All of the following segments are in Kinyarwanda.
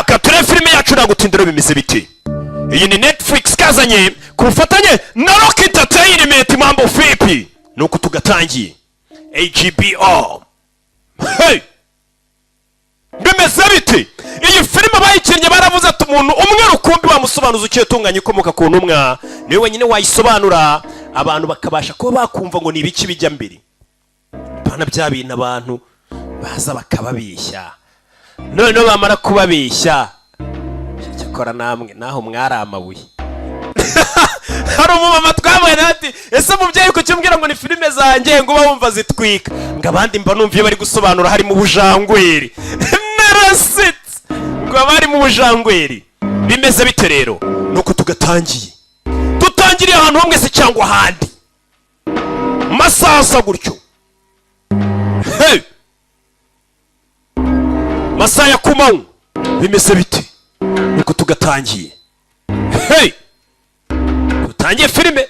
Katore filime yacu nagutindira bimeze biti. Iyi ni Netflix kazanye ku bufatanye na Rock Entertainment. Mambo vipi? Nuko tugatangiye HBO. Hey! Bimeze biti? Iyi filime bayikinnye baravuze ati umuntu umwe rukumbi bamusobanuza ukiye tunganye ikomoka ku ntumwa niwe wenyine wayisobanura abantu bakabasha kuba bakumva ngo ni ibiki bijya mbere. Bana bya bintu abantu baza bakababeshya. None bamara kubabeshya cyakora namwe naho mwari amabuye. Hari umumama twabonye ati ese mubyeyi ko cyumbwira ngo ni filime zanjye ngo bumva zitwika ngo abandi mba numviye bari gusobanura hari mu bujangweri. Narasit ngo bari mu bujangweri. Bimeze bite rero? Nuko tutangiriye ahantu hamwe se cyangwa ahandi masasa gutyo. Hey! Masaya kumau bimeze bite? Nuko tugatangiye. Hey! Tutangiye filime.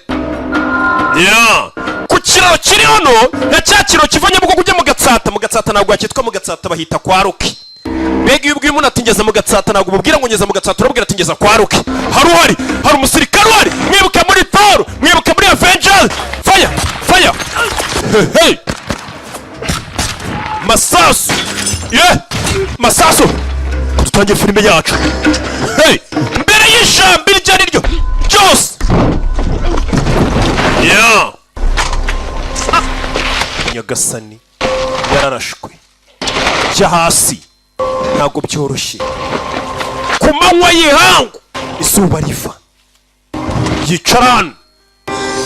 Ku kiraro kiri hano na cya kiraro kivanye mu kujya mu Gatsata ntabwo yakitwa mu Gatsata bahita kwa Roki. Mbega iyo ubwiye umuntu atingeza mu Gatsata ntabwo ububwira ngo ngeza mu Gatsata urabwira atingeza kwa Roki. Hari umusirikare uhari mwibuke muri Thor mwibuke muri Avengers. Fire! Hey! Masasu! Masasu! Tutangiye filime yacu. Hey! Mbere y'ishambi ryari ryo cyose. Nyagasani yararashwe. Jya hasi. Ntabwo byoroshye. Ku manywa y'ihangu izuba riva. Yicarana.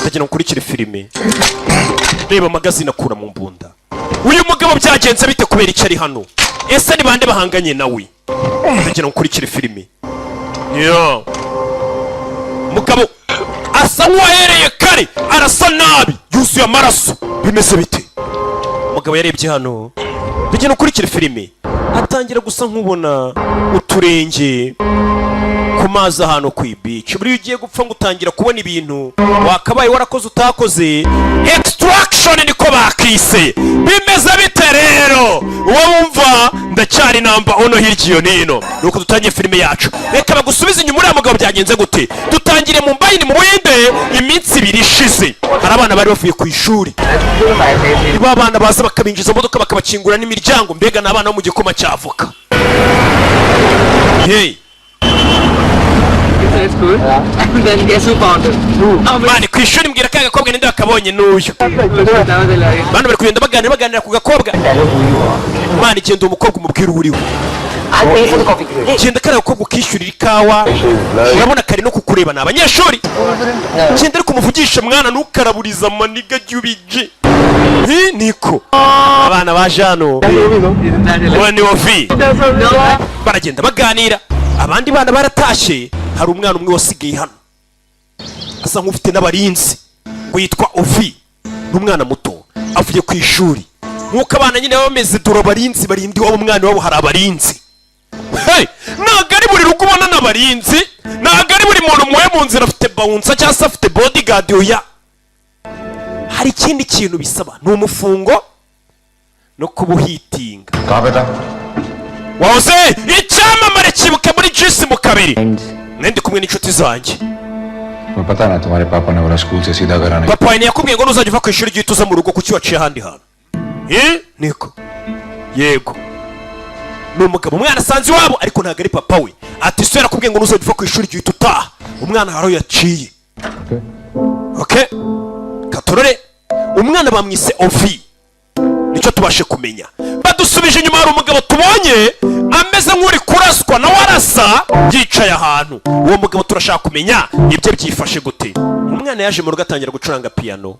Ndagira nkurikire filime. Reba magazine akura mu mbunda. Uyu mugabo byagenze bite kubera icyo ari hano? Ese ni bande bahanganye nawe? Ndagira nkurikire filime. Mugabo asa nk'uwahereye kare arasa nabi yuzuye amaraso. Bimeze bite? Mugabo yarebye hano. Ndagira nkurikire filime. Atangira gusa nk'ubona uturenge ku mazi hano ku beach. Buri ugiye gupfa ngo utangira kubona ibintu wakabaye warakoze utakoze. Extraction niko bakise. Bimeze bite rero? Uwo wumva ndacyari namba ono hiryo nino. Nuko dutangiye filime yacu. Reka bagusubiza inyuma uriya mugabo byagenze gute? Dutangire mu mbayini mu Buhinde iminsi ibiri ishize. Hari abana bari bavuye ku ishuri. Iba abana baza bakabinjiza modoka bakabakingura n'imiryango. Mbega n'abana bo mu gikoma cy'avoka. Hey! It's good. Then guess who found it? Mani kwishuri mbwira ka gakobwa ninde bakabonye n'uyu. Bano bari kugenda baganira ku gakobwa. Mani genda umukobwa umubwira uriwe. Genda kare gakobwa ukishyurira ikawa. Urabona kare no kukureba na abanyeshuri. Genda ari kumuvugisha mwana nukaraburiza amaniga y'ubije. Niko abana baje hano. Wani ofi. Baragenda baganira. Abandi bana baratashe. Hari umwana umwe wasigaye hano asa nk'ufite n'abarinzi ngo yitwa Ovi. N'umwana muto avuye ku ishuri nk'uko abana nyine bameze dore abarinzi barindi wabo umwana wabo hari abarinzi. Hey! Ntabwo ari buri rugo ubona n'abarinzi. Ntabwo ari buri muntu muwe mu nzira afite bouncer cyangwa se afite bodyguard. Oya, hari ikindi kintu bisaba ni umufungo no kubuhitinga. Wahoze icyamamare kibuke muri Jisi mu kabiri. Nende kumwe n'inshuti zanjye. Papa na tumare papa na ora school se sida garane. Papa ni yakubwiye ngo nuzajya uva ku ishuri gihe tuza mu rugo kuki waciye ahandi hantu. Niko. Yego. Ni umugabo umwana asanze iwabo ariko ntabwo ari papa we. Ati so yarakubwiye ngo nuzajya uva ku ishuri gihe tutaha. Umwana haro yaciye. Okay. Katorore umwana bamwise Ovi. Nicyo tubashe kumenya. Badusubije inyuma hari umugabo tubonye ameze nk'uri kuraswa na warasa yicaye ahantu. Uwo mugabo turashaka kumenya ibyo byifashe gute. Umwana yaje mu rugo atangira gucuranga piano.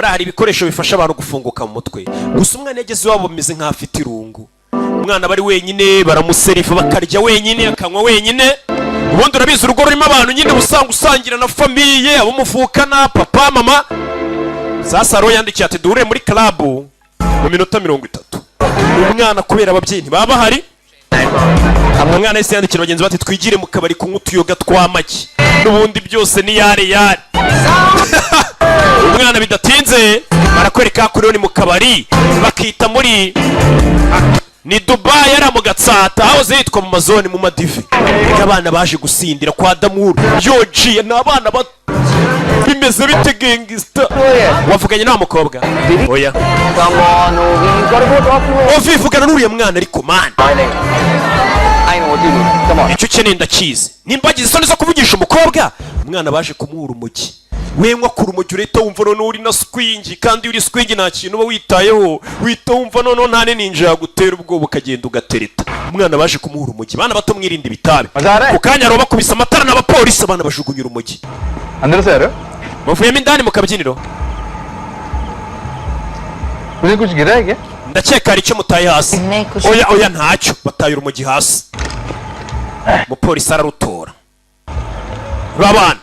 Hari ibikoresho bifasha abantu gufunguka mu mutwe. Gusa umwana yageze iwabo bameze nk'afite irungu. Umwana bari wenyine baramuserifa bakarya wenyine akanywa wenyine. Ubundi urabizi urugo rurimo abantu nyine usangira na famiye abo muvukana papa mama. Sasa ro yandikiye ati duhure muri club mu minota 30. Umwana kubera ababyeyi ntibaba bahari. Umwana yese yandikira bagenzi bati twigire mu kabari kunywa utuyoga tw'amagi. N'ubundi byose ni yare. Umwana bidatinze barakwereka kuri ni mu kabari bakita muri ni Dubai yari mu Gatsata aho zitwa mu mazone mu madivi y'abana baje gusindira kwa Damuru yoji n'abana bimeze bite gangster wavuganye na mukobwa oya Come on, Ovi, you gotta go talk to her. Ovi vugana n'uriya mwana ariko man I know what you mean. Come on. icyo ukeneye ndakizi nimba agize isoni zo kuvugisha umukobwa umwana baje kumuhura umugi wenywa kura umugi urahita wumva noneho uri na swingi kandi uri swingi nta kintu uba witayeho wita wumva noneho nta ninja yagutera ubwoba ukagenda ugatereta umwana baje kumuhura umugi bana bato mwirinde ibitabi ku kanya roba kubisa amatara n'abapolisi abana bajugunyura umugi अंदर से आ रहे हो muvuyemo indani mu kabyiniro मुझे कुछ गिरा है क्या ndakeka hari icyo mutaye hasi oya ntacyo bataye urumogi hasi umupolisi ararutora urabana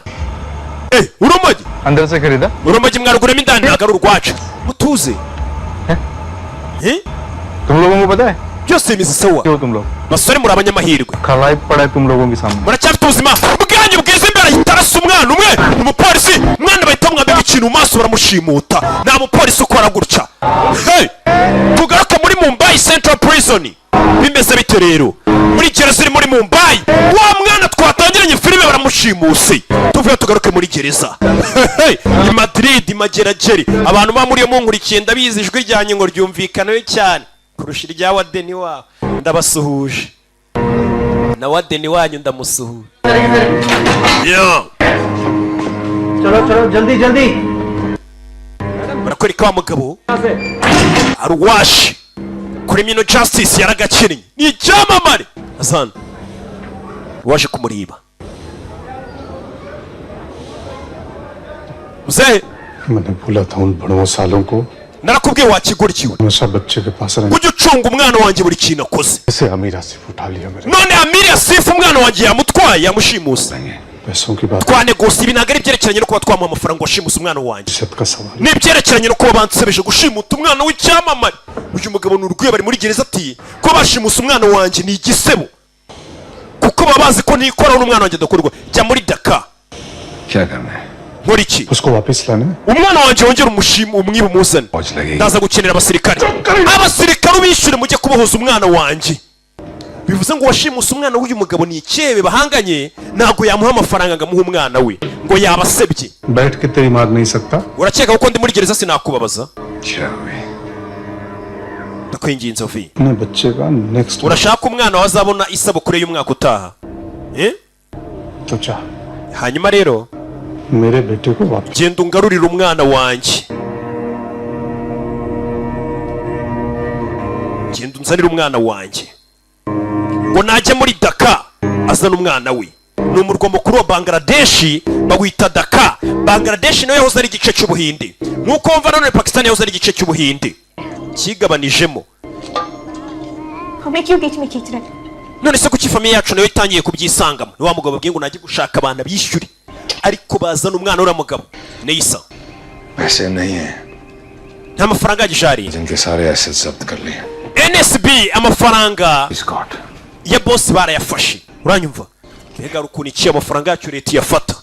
urumogi अंदर से खरीदा urumogi mwaruguremo indani ntabwo ari urwacu mutuze तुम लोगों को पता है byose bimeze sawa क्यों तुम लोग basore muri abanyamahirwe खलाई पड़ा है तुम लोगों के सामने muracyafite ubuzima bwanyu bwiza imbere ahita arasa umwana umwe umupolisi umwana bahita bamwambika ikintu mu maso baramushimuta nta mupolisi ukora gutya tugaruke muri Mumbai Central Prison bimeze bite rero muri gereza iri muri Mumbai wa mwana twatangiranye filime baramushimuse tuvuye tugaruke muri gereza i Madrid magerageri abantu bamuriye munkurikiye ndabizi ijwi ryanyu ngo ryumvikanayo cyane kurusha irya wadeni wabo ndabasuhuje na wadeni wanyu ndamusuhuje चलो जल्दी जल्दी barakwereka wa mugabo arwashi criminal justice yaragakinnye ni icyamamare azana waje kumuriba uze मैंने बोला था उन बड़ों सालों को narakubwiye wakigurikiwe हमेशा बच्चे के पास रहने ujye ucunga umwana wanjye buri kintu akoze से अमीर आसिफ उठा लिया मेरे none Amiri Asifu umwana wanjye yamutwaye yamushimuse पैसों की बात twanegosi ibi ntabwo ari ibyerekeranye no kuba twamuha amafaranga washimuse umwana wanjye इज्जत का सवाल ni ibyerekeranye no kuba bansebeje gushimuta umwana w'icyamamare uyu mugabo ni urugwiye bari muri gereza ati ko bashimuse umwana wanjye ni igisebo kuko baba bazi ko nikoraho n'umwana wanjye adakorwa jya muri Dakar क्या करना है nkora iki उसको वापस लाना है umwana wanjye wongera umwiba umuzane पहुंच लगेगी ndaza gukenera abasirikare abasirikare ubishyure mujye kubohoza umwana wanjye bivuze ngo washimuse umwana w'uyu mugabo ni icyebe bahanganye ntabwo yamuha amafaranga ngo amuhe umwana we ngo yabasebye बैठ के तेरी मार नहीं सकता urakeka ko ndi muri gereza sinakubabaza शराबी ndakwinginze vi अपने बच्चे का next urashaka umwana wawe azabona isabukuru y'umwaka utaha तो चाह hanyuma rero मेरे बेटे को वापस genda ungarurire umwana wanjye genda unzanire umwana wanjye ngo najye muri Dakar azana umwana we ni umurwa mukuru wa Bangladeshi bawita Dakar Bangladeshi nayo yahoze ari igice cy'ubuhinde nk'uko wumva none Pakistan yahoze ari igice cy'ubuhinde kigabanijemo हमें क्यों बीच में खींच रहे हैं? none se kuki famiye yacu nayo itangiye kubyisangamo ni wa mugabo babwiye ngo najye gushaka abantu bishyure ariko bazana umwana uriya mugabo Neisa पैसे नहीं है nta mafaranga yagishariye जिनके सारे एसेट जब्त कर लिए NSB amafaranga Scott ya boss barayafashe uranyumva mbega ukuntu iki amafaranga yacu leta yafata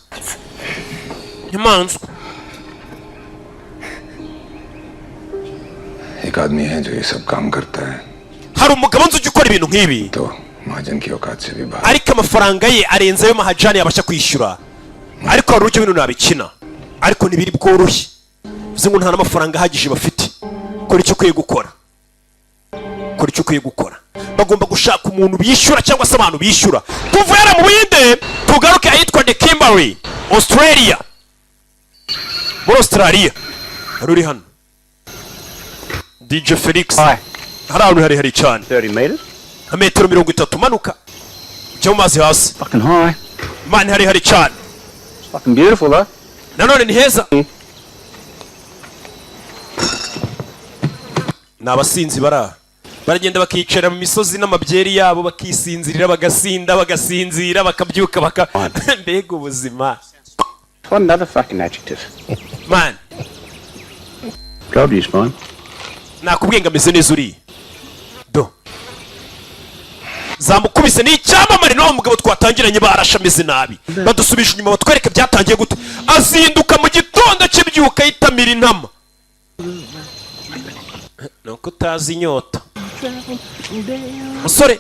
nyamanzwa एक आदमी है जो ये सब काम करता है hari umugabo nzi ujya ukora ibintu nk'ibi तो महाजन की औकात से भी बाहर ariko amafaranga ye arenze ayo mahajani yabasha kwishyura ariko hari uburyo bintu nabikina ariko ntibiri bworoshye bivuze ngo nta n'amafaranga ahagije bafite kora icyo ukwiye gukora kora icyo ukwiye gukora bagomba gushaka umuntu bishyura cyangwa se abantu bishyura tuvuye mu Buhinde tugaruke ahitwa The Kimberley Australia muri Australia hari uri hano DJ Felix hari ahantu harehare cyane 30 meters. nka metero 30 manuka ujya mu mazi hasi Fucking high. mani harehare cyane It's fucking beautiful though. nanone ni heza ni abasinzi baraha baragenda bakicara mu misozi n'amabyeri yabo bakisinzirira bagasinda bagasinzira bakabyuka mbega ubuzima What another fucking adjective. man Told you he's fine. nakubwiye ngo ameze neza uriya do zamukubise ni icyamamare n'uwo mugabo twatangiranye barashe ameze nabi badusubisha inyuma batwereke byatangiye gute azinduka mu gitondo cy'ibyuka yitamira intama nuko utazi inyota musore.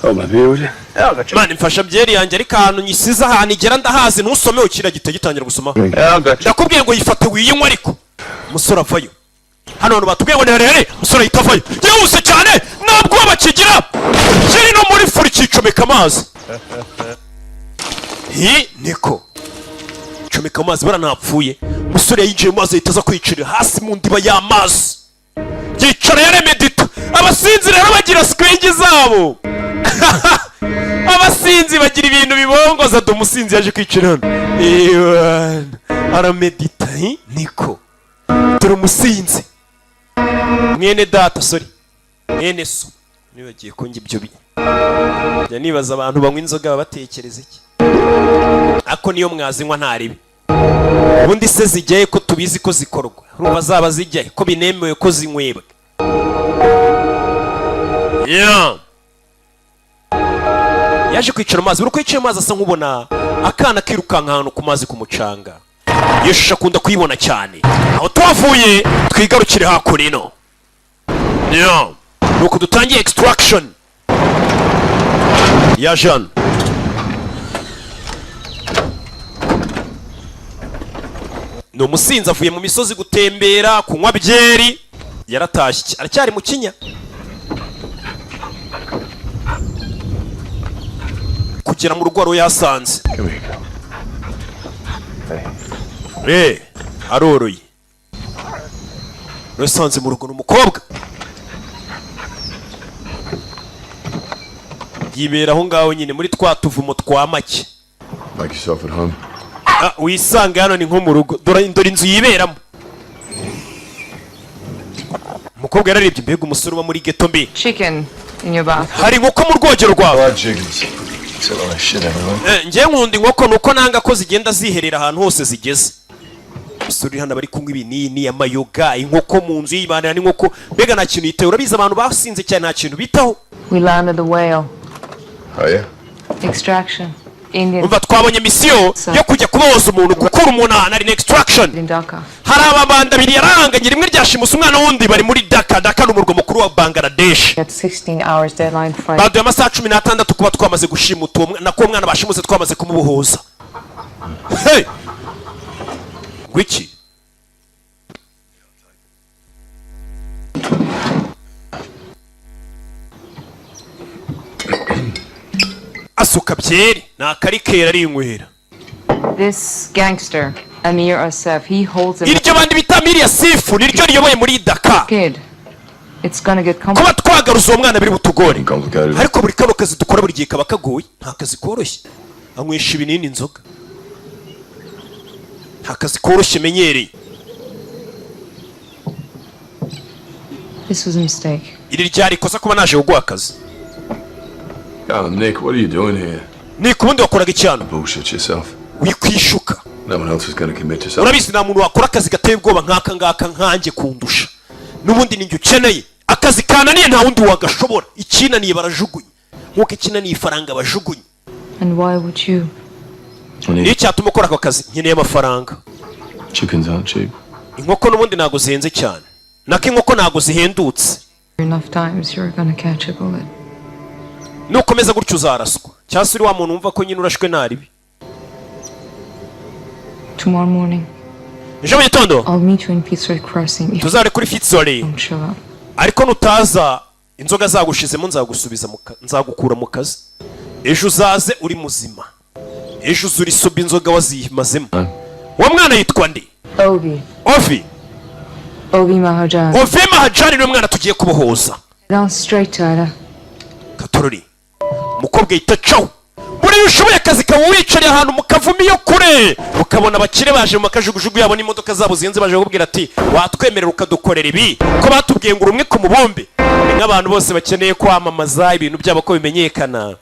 Oh, my beer with you? Yeah, I got you. Mani mfasha byeri yanjye ariko ahantu nyisize ahantu igera ndahazi ntusome ukira gitangira gusoma. Yeah, I got you. Ndakubwiye ngo yifate wiyinywa ariko musore avayo hano abantu batubwiye ngo nerere musore yitavayo yihuse cyane ntabwo bakigira kiri no muri furi kicomeka amazi. Niko comeka amazi baranapfuye musore yinjiye mu mazi yitaza kwicira hasi mu ndiba y'amazi yicara yaremedita. Abasinzi rero bagira swingi zabo. Abasinzi bagira ibintu bibongoza. Umusinzi yaje kwicira hano aramedita. Niko dore umusinzi mwene data sorry mwene so nibagiye ko ngi ibyo njya nibaza abantu banywa inzoga babatekereza iki ako niyo mwazinywa ntaribi ubundi se zijyaye ko tubizi ko zikorwa urumva zaba zijyaye ko binemewe ko zinywebwa. Yaje kwicara amazi buri kwicara amazi asa nkubona akana kirukanka ahantu ku mazi ku mucanga. Iyo shusho akunda kuyibona cyane. Aho twavuye twigarukire hakurino. Nuko dutangiye extraction ya Jean. Ni umusinzi avuye mu misozi gutembera kunywa byeri yaratashye aracyari mu kinya. Kugera mu rugo aro yasanze. Aroroye. Yasanze mu rugo n'umukobwa. Yibera aho ngaho nyine muri twa tuvumo twa make. Like yourself at home. Wisanga hano ni nko mu rugo. Dore inzu yiberamo. Umukobwa yararebye mbega umusore uba muri ghetto mbi. Chicken in your bath. Hari inkoko mu rwogero rwawe. Ngiye nkunda inkoko nuko nanga ko zigenda ziherera ahantu hose zigeze. Usuri hano bari kunywa ibinini amayoga inkoko mu nzu yibanira n'inkoko mbega nta kintu yitewe urabiza abantu basinze cyane nta kintu bitaho. We landed the whale. Oh yeah. Extraction. Indian. Umva twabonye misiyo yo kujya kuboza umuntu gukura umuntu ahantu ari extraction. In Dhaka. Hari ababanda biri yaranganye rimwe ryashimusa umwana wundi bari muri Dhaka n'umurwa mukuru wa Bangladesh. At 16 hours deadline flight. Baduye amasaha 16 kuba twamaze gushimuta uwo nako mwana bashimuse twamaze kumubuhuza. Hey! Wiki. Asuka byeri na karikera ari inywera. This gangster Amir Asif, he holds a Iryo bandi bita Amir Asif niryo riyoboye muri Dhaka. Kid. It's gonna get Kuba twagaruza uwo mwana biri butugore. Ariko buri kano kazi dukora buri gihe kaba kagoye nta kazi koroshye. Anywesha ibinini inzoga. Nta kazi koroshye menyereye. This was a mistake. Iri ryari kosa kuba naje kuguha akazi. Nick, what are you doing here? Nick, ubundi wakoraga icyano? Bullshit yourself. Wikwishuka. No one else is going to commit to something. Urabizi nta muntu wakora akazi gateye ubwoba nk'aka ngaka nkanjye kundusha. N'ubundi ninjye ukeneye. Akazi kananiye nta wundi wagashobora. Ikinaniye barajugunya. Nk'uko ikinaniye ifaranga bajugunya. And why would you? Icyatuma ukora ako kazi nkeneye amafaranga. Chickens aren't cheap. Inkoko n'ubundi ntago zihenze cyane. Nako inkoko ntago zihendutse. Enough times you're gonna catch a bullet. Nukomeza gutyo uzaraswa. Cyangwa uri wa muntu wumva ko nyine urashwe naribi. Tomorrow morning. Ejo mu gitondo. I'll meet you in Fitzroy Crossing. Tuzare kuri Fitzroy. Don't show up. Ariko nutaza inzoga zagushizemo nzagusubiza nzagukura mu kazi. Ejo uzaze uri muzima. Ejo uzuri suba inzoga wazimazemo. Wa mwana yitwa nde? Ovi. Ovi Mahajan. Ovi Mahajan ni mwana tugiye kubohoza. Down straight to Katorori. Mukobwa yitacaho. Buri ushoboye akazi kawe wicariye ahantu mukavumi yo kure. Ukabona abakire baje mu makajugujugu yabo n'imodoka zabo ziyenze baje kubwira ati watwemerera ukadukorera ibi. Ko batubwiye ngo urumwe ku mubombe. N'abantu bose bakeneye kwamamaza ibintu byabo ko bimenyekana.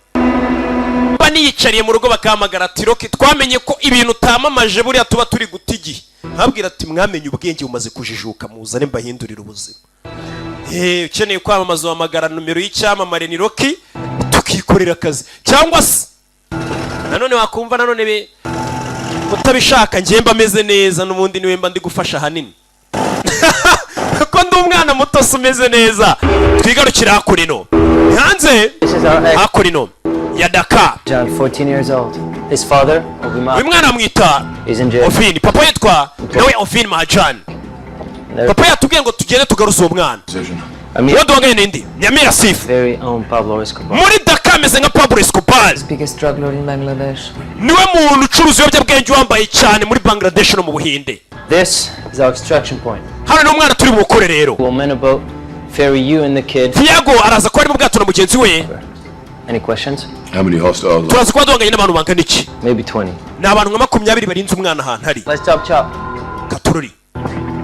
Bani yicariye mu rugo bakamagara ati Roki twamenye ko ibintu utamamaje buriya tuba turi gutigi. Habwira ati mwamenye ubwenge bumaze kujijuka muzane mbahindurira ubuzima. Ukeneye kwamamaza wamagara numero y'icyamamare ni Roki tukikorera akazi cyangwa se nanone wakumva nanone be utabishaka ngiye mba meze neza n'ubundi niwe mba ndi gufasha hanini ko ndi umwana muto umutasi umeze neza. Twigarukira hakurino hanze hakurino ya Dakar. John, 14 years old. His father, Obima, uyu mwana amwita is in jail. Ofin. Papa yitwa nawe Ofin Mahajan. Papa yatubwiye ngo tugende tugaruza uwo mwana. Uwo duhanganye n'indi Nyamira Sif Very own Pablo Escobar. muri Dakar ameze nka Pablo Escobar. Biggest drug lord in Bangladesh. Niwe muntu ucuruza ibiyobyabwenge wambaye cyane muri Bangladesh no mu Buhinde. This is our extraction point. Hano ni umwana turi bukore rero. We'll man a boat, ferry you and the kid. Tiago araza ko ari mu bwato na mugenzi we. Any questions? How many hostiles? Turaza kuba duhanganye n'abantu bangana iki? Maybe 20. Ni abantu nka 20 barinze umwana ahantu hari. Let's chop chop. Katururi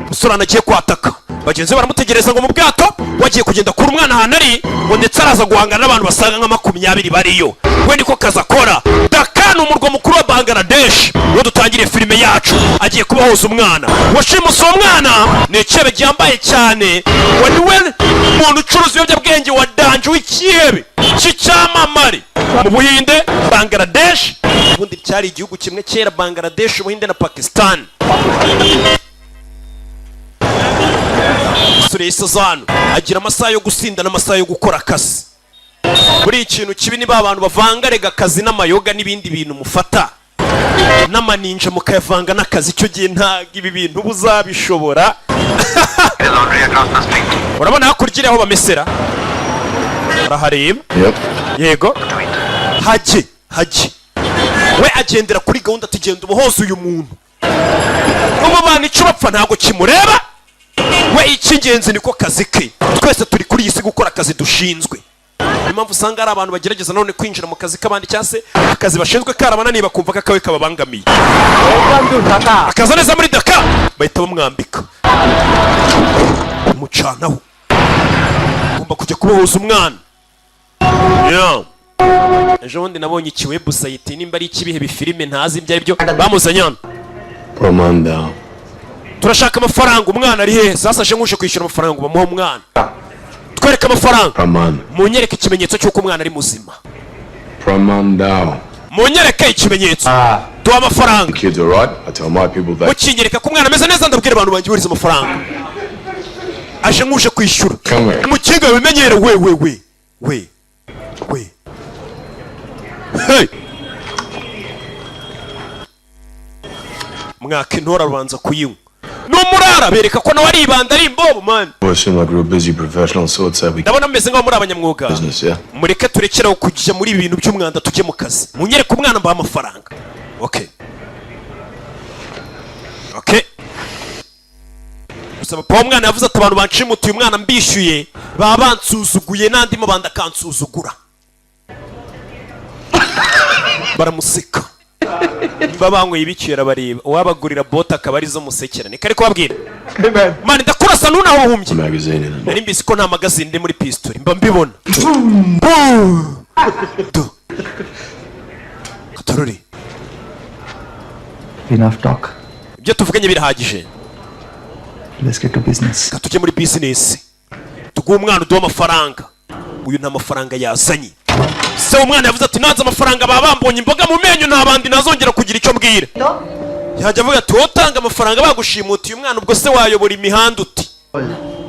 umusore anagiye kwataka, bagenzi baramutegereza ngo mu bwato wagiye kugenda kuri umwana ahantu ari ngo ndetse araza guhangana n'abantu basaga nka 20 bariyo. We niko kaza akora. Dakar ni umurwa mukuru wa Bangladesh. Uwo dutangire filime yacu agiye kubahoza umwana washimuse uwo mwana ni icyebe gyambaye cyane. Waniwe umuntu ucuruza ibiyobyabwenge wa danje w'icyebe cy'icyamamare mu Buhinde Bangladesh. Ubundi cyari igihugu kimwe kera Bangladesh, Ubuhinde na Pakistan. Suzano agira amasaha yo gusinda n'amasaha yo gukora akazi. Buri ikintu kibi ni abantu bavanga rega akazi n'amayoga n'ibindi bintu mufata n'amaninja mukayavanga n'akazi. Icyo gihe nta ibi bintu buzabishobora. Urabona hakurya aho bamesera arahareba. Yego haje we agendera kuri gahunda tugenda ubuhoza uyu muntu ubu bana icyo bapfa ntago kimureba. We icy'ingenzi niko kazi ke. Twese turi kuri iyi si gukora akazi dushinzwe. Impamvu usanga ari abantu bagerageza none kwinjira mu kazi k'abandi cyase akazi bashinzwe karabananiye bakumva ko akawe kababangamiye. Akaza neza muri Dakar bahita bamwambika umucanaho ugomba kujya kubohoza umwana. Ejo bundi nabonye iki website nimba ari ikibihe bifilime ntazi ibyo ari byo bamuzanye hano. Promanda. Turashaka amafaranga. Umwana ari hehe? Sasa aje nkuje kwishyura amafaranga ngo bamuhe umwana. Twereke amafaranga. Praman. Munyereke ikimenyetso cy'uko umwana ari muzima. Pramanda. Munyereke ikimenyetso. Duha amafaranga. Kids are right. I tell my people that. Mukinyereka ko umwana ameze neza ndabwira abantu banjye buriza amafaranga. Aje nkuje kwishyura. Mukinga bimenyere we. Hey. Mwaka intora rubanza kuyinywa. Numurara bereka ko nawe ari ibanda ari imbobo man. We seem like we're busy professional so it's we. Ndabona meze ngaho muri abanyamwuga. Mureke turekeraho kujya muri ibintu by'umwanda tujye mu kazi. Munyereke umwana mba amafaranga. Okay. Usaba pa umwana yavuze ati abantu bancimutuye umwana mbishyuye baba bansuzuguye nandi mabanda kansuzugura. Baramuseka. Babangoye ibikira bareba uwabagurira bota akaba ari zo musekera. Nika ariko babwira mani ndakurasa nuna aho humbye. Nari mbisi ko nta magazine ndi muri pistol mba mbibona. Kataruri. Enough talk. Ibyo tuvuganye birahagije. Let's get to business. Katujye muri business. Tuguha umwana uduha amafaranga. Uyu nta mafaranga yazanye. Se umwana yavuze ati nanze amafaranga babambonye imboga mu menyo nta bandi nazongera kugira icyo mbwira. Yajya avuga ati wotanga amafaranga bagushimutiye umwana ubwo se wayobora imihanda uti.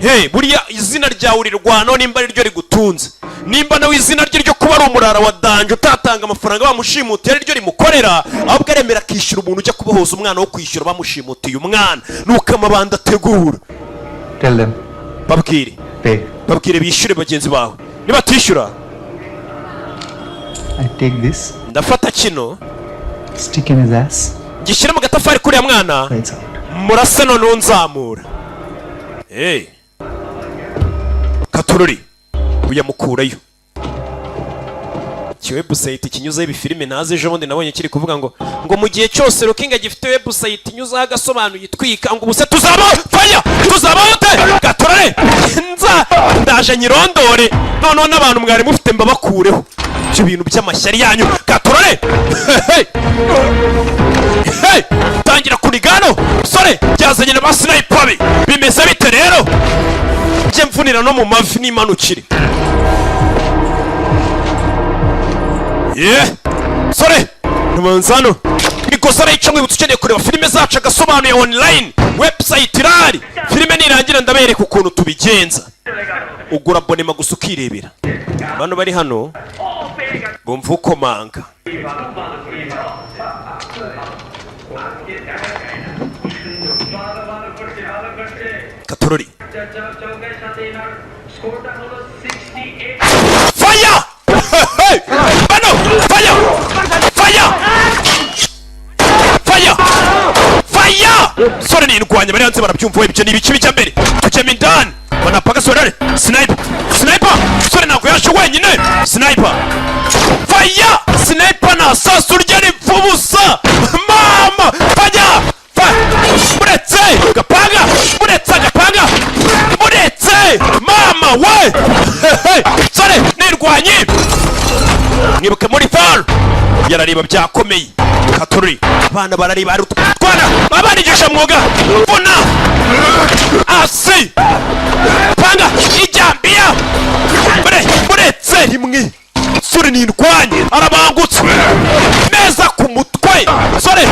Hey, buriya izina ryawe urirwano nimba ari ryo rigutunze. Nimba nawe izina rye ryo kuba ari umurara wa danje utatanga amafaranga bamushimutiye ari ryo rimukorera, ahubwo aremera kwishyura umuntu ujya kubohoza umwana wo kwishyura bamushimutiye umwana. Nuko amabanda ategura. Tell them. Babwire. Pay. Babwire bishyure bagenzi bawe. Niba tishyura I take this. Ndafata kino. Stick in his ass. Gishyira mu gatafari kuri ya mwana. Lights out. Murase none unzamura. Hey. Katururi. Uyamukurayo. Website kinyuza ibifilime naze ejo bundi nabonye kiri kuvuga ngo mu gihe cyose Rokinga gifite website inyuza agasobanuye twika ngo ubuse tuzabaho fanya tuzabaho te Gaturare nza ndaje nyirondore none n'abantu mwari mufite mbabakureho cyo bintu by'amashyari yanyu Gaturare. Hey tangira kunigano sore byazanye na basniper bimeze bite rero nje mfunira no mu mavi n'imanukire. Sorry, numanzano. ikosa arayica mwibutsa ukeneye kureba filime zacu agasobanuye online website irari filime nirangira ndabereka ukuntu tubigenza ugura abonema gusa ukirebera bano bari hano bumva ukomanga Katorori Fire! Hey! Bano! Fire! Fire! Fire! Fire! Sore ni indwanya bari hanze barabyumva ibyo ni ibiki bijya mbere tujyemo indani banapaga sore sniper sniper sore ntabwo yashe wenyine sniper Fire! Sniper na sasu rya ripfubusa mama fire! Muretse gapanga muretse gapanga muretse mama we sore nirwanye mwibuke muri far yarareba byakomeye Katorori abana barariba twana babanigisha mwoga vuna asi panga ijambia muretse rimwe sore nirwanye arabangutse neza ku mutwe sore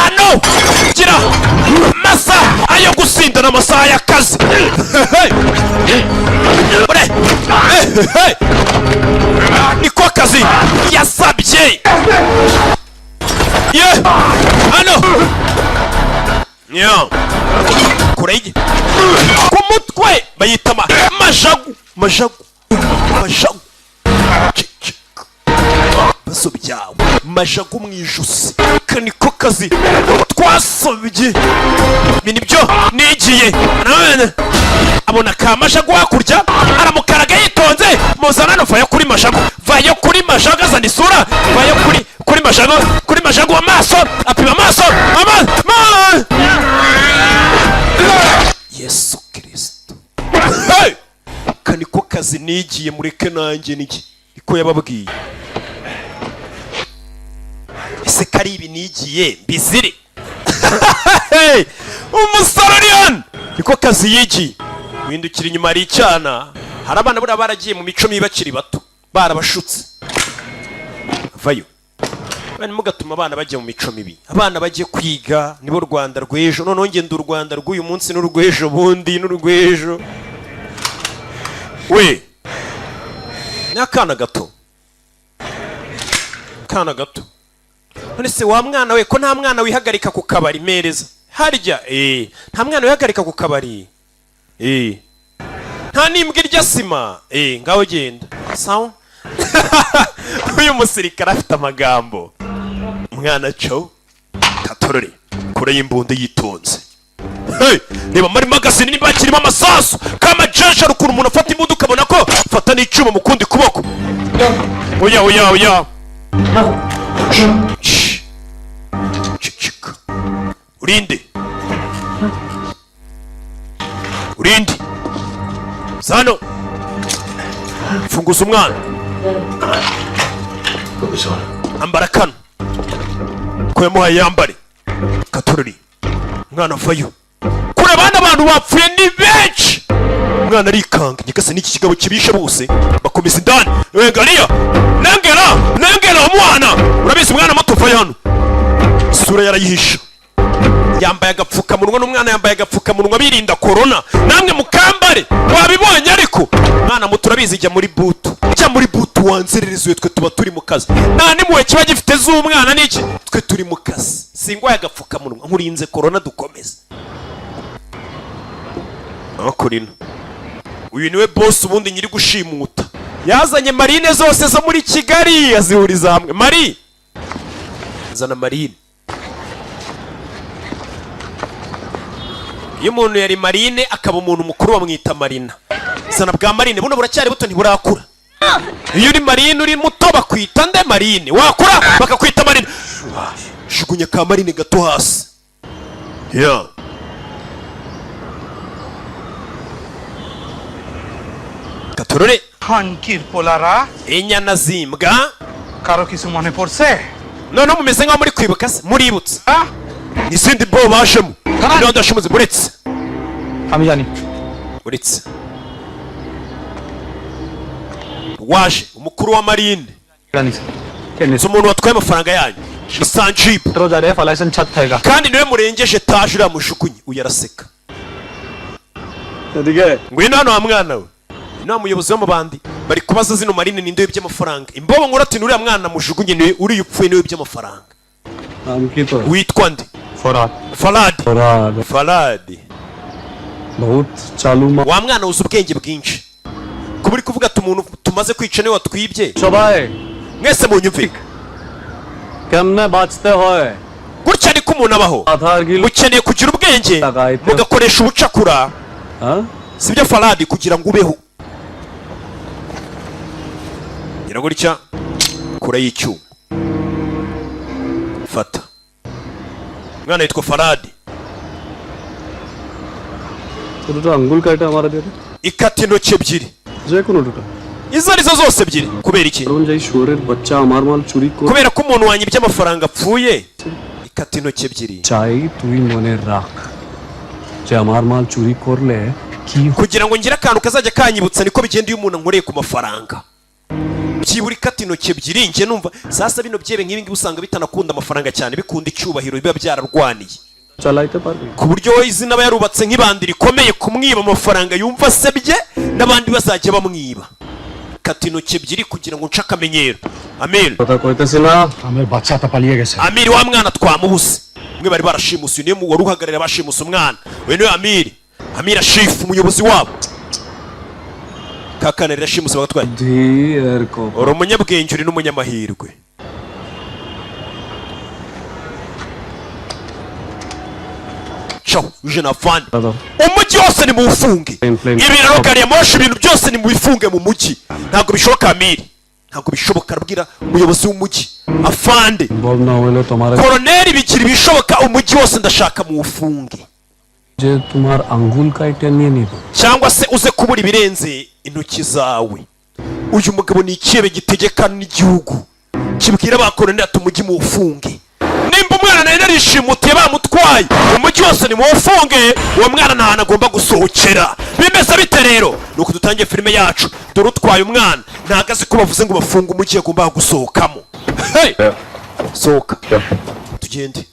ano gira masa ayo gusinda n'amasaha y'akazi niko akazi yasabye ano kurege ku mutwe bayita majagu baso byawe majagu mu ijosi kaniko kazi twasobye nibyo nigiye none abona ka majagu hakurya aramukaraga yitonze muzanano vayo kuri majagu azana isura vayo kuri majagu amaso apima amaso Yesu Kristo kaniko kazi nigiye mureke nanjye niko yababwiye ese kari ibi nigiye mbizire umusararian niko kazi yigiye windukira inyuma ari icyana hari abana bura baragiye mu mico mibi bakiri bato barabashutse vayo bane mugatuma abana bajya mu mico mibi abana bagiye kwiga nibo Rwanda rw'ejo none ngende u Rwanda rw'uyu munsi n'urw'ejo bundi n'urw'ejo we n'akana gato none se wa mwana we ko nta mwana wihagarika ku kabari mereza harya nta mwana wihagarika ku kabari nta nimbwa irya sima ngaho genda sawa uyu musirikare afite amagambo umwana cyo Katorori kure y'imbunda yitonze reba muri magazine niba kirimo amasasu kama jeje rukuru umuntu afata imbunda ukabona ko fata n'icyuma mu kundi kuboko oya Chika. Urinde Sano funguza umwana ambara kano ko yamuhaye yambare Katorori umwana vayo kure abana abantu bapfuye ni benshi umwana arikanga nyikase n'iki kigabo kibishe bose bakomeza indani ngariya nengera umwana urabizi umwana muto vayo hano sura yarayihisha yambaye agapfukamunwa n'umwana yambaye agapfukamunwa birinda corona namwe mukambare wabibonye ariko mwana muto urabizi jya muri butu wanzererezwe twe tuba turi mu kazi nta nimuwe kiba gifite z'umwana n'iki twe turi mu kazi singwaye agapfukamunwa nkurinze corona dukomeze akurino uyu niwe boss ubundi nyiri gushimuta yazanye marine zose zo muri Kigali azihuriza hamwe Mari zana marine iyo umuntu yari marine akaba umuntu mukuru bamwita marina zana bwa marine buno buracyari buto ntiburakura iyo uri marine uri muto bakwita nde marine wakura bakakwita marine jugunya ka marine gato hasi Katorori Hankir polara inyana zimbwa karo kisu mone porse none mumeze nka muri kwibuka se muributse izindi bo bashemo none ndashimuze buretse amijani buretse waje umukuru wa marine Ranisa umuntu watwaye amafaranga yanyu ni Sanjib kandi niwe murengeje etaje uriya mushukunyi. Uyu araseka. Ngwino hano wa mwana we. Nta muyobozi wo mu bandi bari kubaza zino marine ninde by'amafaranga. Imbobo nkora ati nuriya mwana mushukunyi niwe uri upfuye niwe by'amafaranga. Witwa nde? Farad. Wa mwana uzi ubwenge bwinshi. Kuba uri kuvuga ati umuntu tumaze kwica niwe watwibye. Mwese munyumve. Gutya niko umuntu abaho. Mukeneye kugira ubwenge mugakoresha ubucakura. Sibyo Farad kugira ngo ubeho. Gira gutya kure y'icyuma. Fata. Mwana yitwa Farad. Ikata intoki ebyiri. Izo arizo zose ebyiri. Kubera iki? Kubera ko umuntu wanyibye amafaranga apfuye. Ikata intoki ebyiri. Kugira ngo ngire akantu kazajya kanyibutsa niko bigenda iyo umuntu ankoreye ku mafaranga. Byibura ikata intoki ebyiri nge numva sasa bino byebe nk'ibingi usanga bitanakunda amafaranga cyane bikunda icyubahiro biba byararwaniye. Ku buryo we izina aba yarubatse nk'ibandi rikomeye kumwiba amafaranga yumva asebye n'abandi bazajya bamwiba. Kata intoki ebyiri kugira ngo nce akamenyero. Amir wa mwana twamubuze. Mwe bari barashimusi niyo wari uhagararira bashimusi umwana. We niwe Amir Ashif umuyobozi wabo. Kakana rirashimusi bagatwaye. Uri umunyabwenge uri n'umunyamahirwe. Ciao, uje na fan. Umujyi wose ni mufunge. Ibiraro gari ya moshi ibintu byose ni mubifunge mu mujyi. Ntabwo bishoboka Amir. Ntabwo bishoboka arabwira umuyobozi w'umujyi. Afande. Koloneli bikiri bishoboka umujyi wose ndashaka mufunge. Cyangwa se uze kubura ibirenze intoki zawe. Uyu mugabo ni ikibe gitegeka n'igihugu. Kibwira abakoloneli ati umujyi mufunge. Nimba umwana nawe narishimutiye bamutwaye umujyi wose ni mufunge. Uwo mwana nta hantu agomba gusohokera. Bimeze bite rero? Nuko dutangiye filime yacu. Dore utwaye umwana ntago azi ko bavuze ngo bafunge umujyi agomba gusohokamo. Hey! Sohoka. Tugende.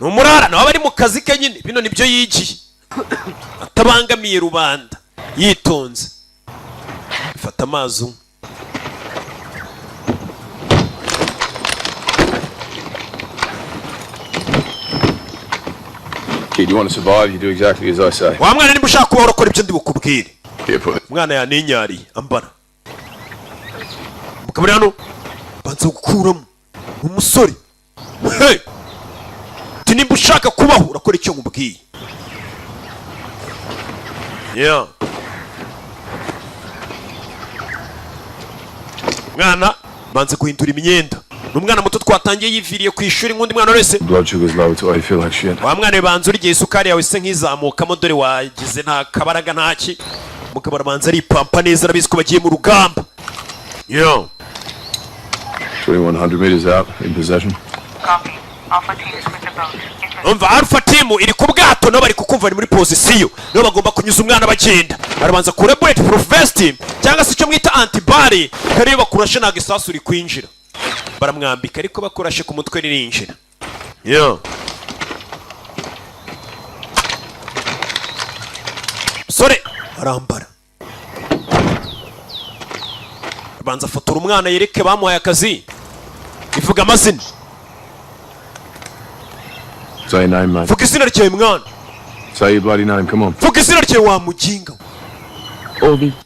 Numurara nawe bari mu kazi ke nyine bino nibyo yigiye. Atabangamiye rubanda. Yitonze. Fata amazi. Kid, you want to survive, you do exactly as I say. Wa mwana nimba ushaka kubaho urakora ibyo ndi bukubwire. Mwana yaninyari ambara. Mukabari hano banza gukuramo umusore. Hey! Nimba ushaka kubaho urakora icyo nkubwiye. Yeah. Mwana banze guhindura imyenda. Numwana muto twatangiye yiviriye ku ishuri nk'undi mwana wese. Blood sugar's low, so I feel like shit. Wa mwana banze uri gihe isukari yawe se nk'izamukamo dore wagize nta kabaraga ntaki. Mukabara banze ari pampa neza arabizi ko bagiye mu rugamba. Yeah. 2100 meters out in possession. Copy. Alpha team is with the boat. Umva Alpha team iri ku bwato no bari kukumva ni muri position. No bagomba kunyuza umwana bagenda. Barabanza kure bulletproof vest cyangwa se icyo mwita antibody kare bakurashe ntago isasu uri kwinjira. Baramwambika ariko bakurashe ku mutwe ririnjira. Yo. Sore arambara. Banza fotora umwana yereke bamuhaye akazi. Ivuga amazina. Say your name, man. Vuga izina ryawe mwana. Say your bloody name, come on. Vuga izina ryawe wa mujinga.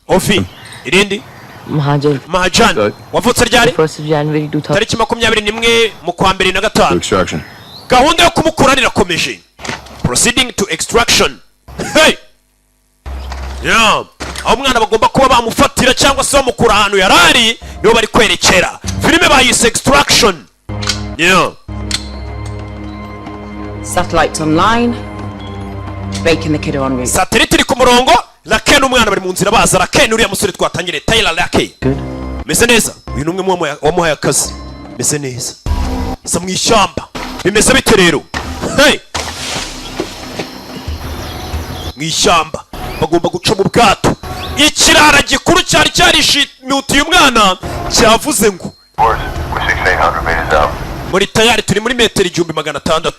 Ofi. Irindi? Mahajan. Wavutse ryari? 1st of January 2000. Tariki 21 mu kwa 2005. Extraction. Gahunda yo kumukura irakomeje. Proceeding to extraction. Hey! Yeah. Aho mwana bagomba kuba bamufatira cyangwa se bamukura ahantu yarari niho bari kwerekera. Filime bayise Extraction. Yeah. Satellites online. Baking the kiddo on route. Satellite iri ku murongo. Laken umwana bari mu nzira baza. Laken uriya musore twatangire Tyler Laken. Meze neza. Uyu numwe wamuhaye akazi. Meze neza. Isa mu ishyamba. Bimeze bite rero? Hey! Mu ishyamba bagomba guca mu bwato. Ikirara gikuru cyari cyarishimutiye umwana cyavuze ngo muri tayari turi muri metero 1600.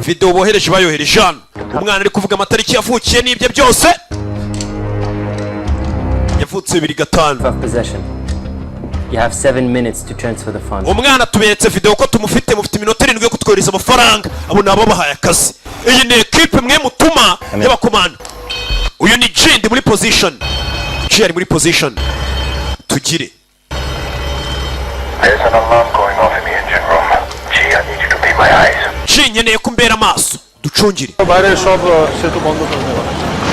Video bohereje bayohereje hano. Umwana ari kuvuga amatariki yavukiye n'ibyo byose. Yavutse 2005. Possession. You have 7 minutes to transfer the funds. Umwana tuberetse video ko tumufite mufite iminota 7 yo kutwohereza amafaranga. Abo nabo bahaye akazi. Iyi ni equipe mwe mutuma y'abakomanda. Uyu ni Jindi muri position. Ari muri position. Tugire. There's an alarm going off in the engine room. Gee, I need you to be my eyes. Nkeneye kumbera amaso. Ducungire.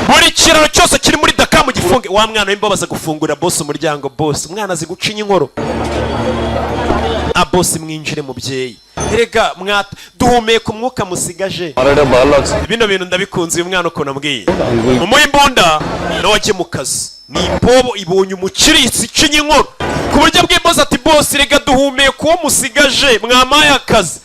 Buri kiraro cyose kiri muri Dakar mu gifunge. Wa mwana w'imbabaza gufungura boss umuryango boss. Umwana azi gucinya inkoro. Boss mwinjire mubyeyi. Erega mwata duhumeka umwuka musigaje. Bino bintu ndabikunze uyu mwana uko nambwiye. Umuye imbunda no waje mu kazi. Ni ipobo ibonye umukirisi cinya inkoro. Ku buryo bw'imboza ati boss rega duhumeka uwo musigaje mwamaye akazi.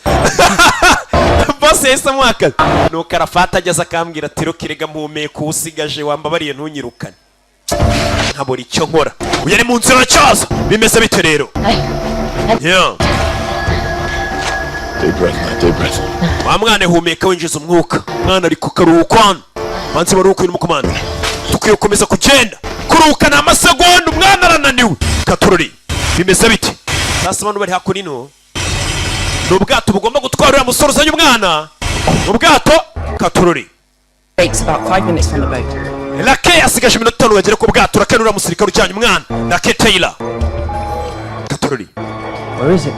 Boss yese mwakazi. Nuko arafata ageze akambwira ati rokirega mpumeka usigaje wambabariye ntunyirukane. Ntaburi icyo nkora. Uyu ari mu nzira cyaza. Bimeze bite rero? Yeah. Deep breath, man. Deep breath. Wa mwana humeka winjiza umwuka. Mwana ari kukaruhukwana. Banze baruhuka uri mu komanda. Tukwiye gukomeza kugenda. Kuruhuka na amasegonda umwana arananiwe. Katurori. Bimeze bite? Sasa abantu bari hakurino. N'ubwato bugomba gutwara uriya musore uzanye umwana. Ubwato Katurori. Takes about 5 minutes from the boat. Lake asigaje iminota 5 bagere ku bwato rakenura musirikare ujyanye umwana. Lake Taylor. Katurori. Where is it?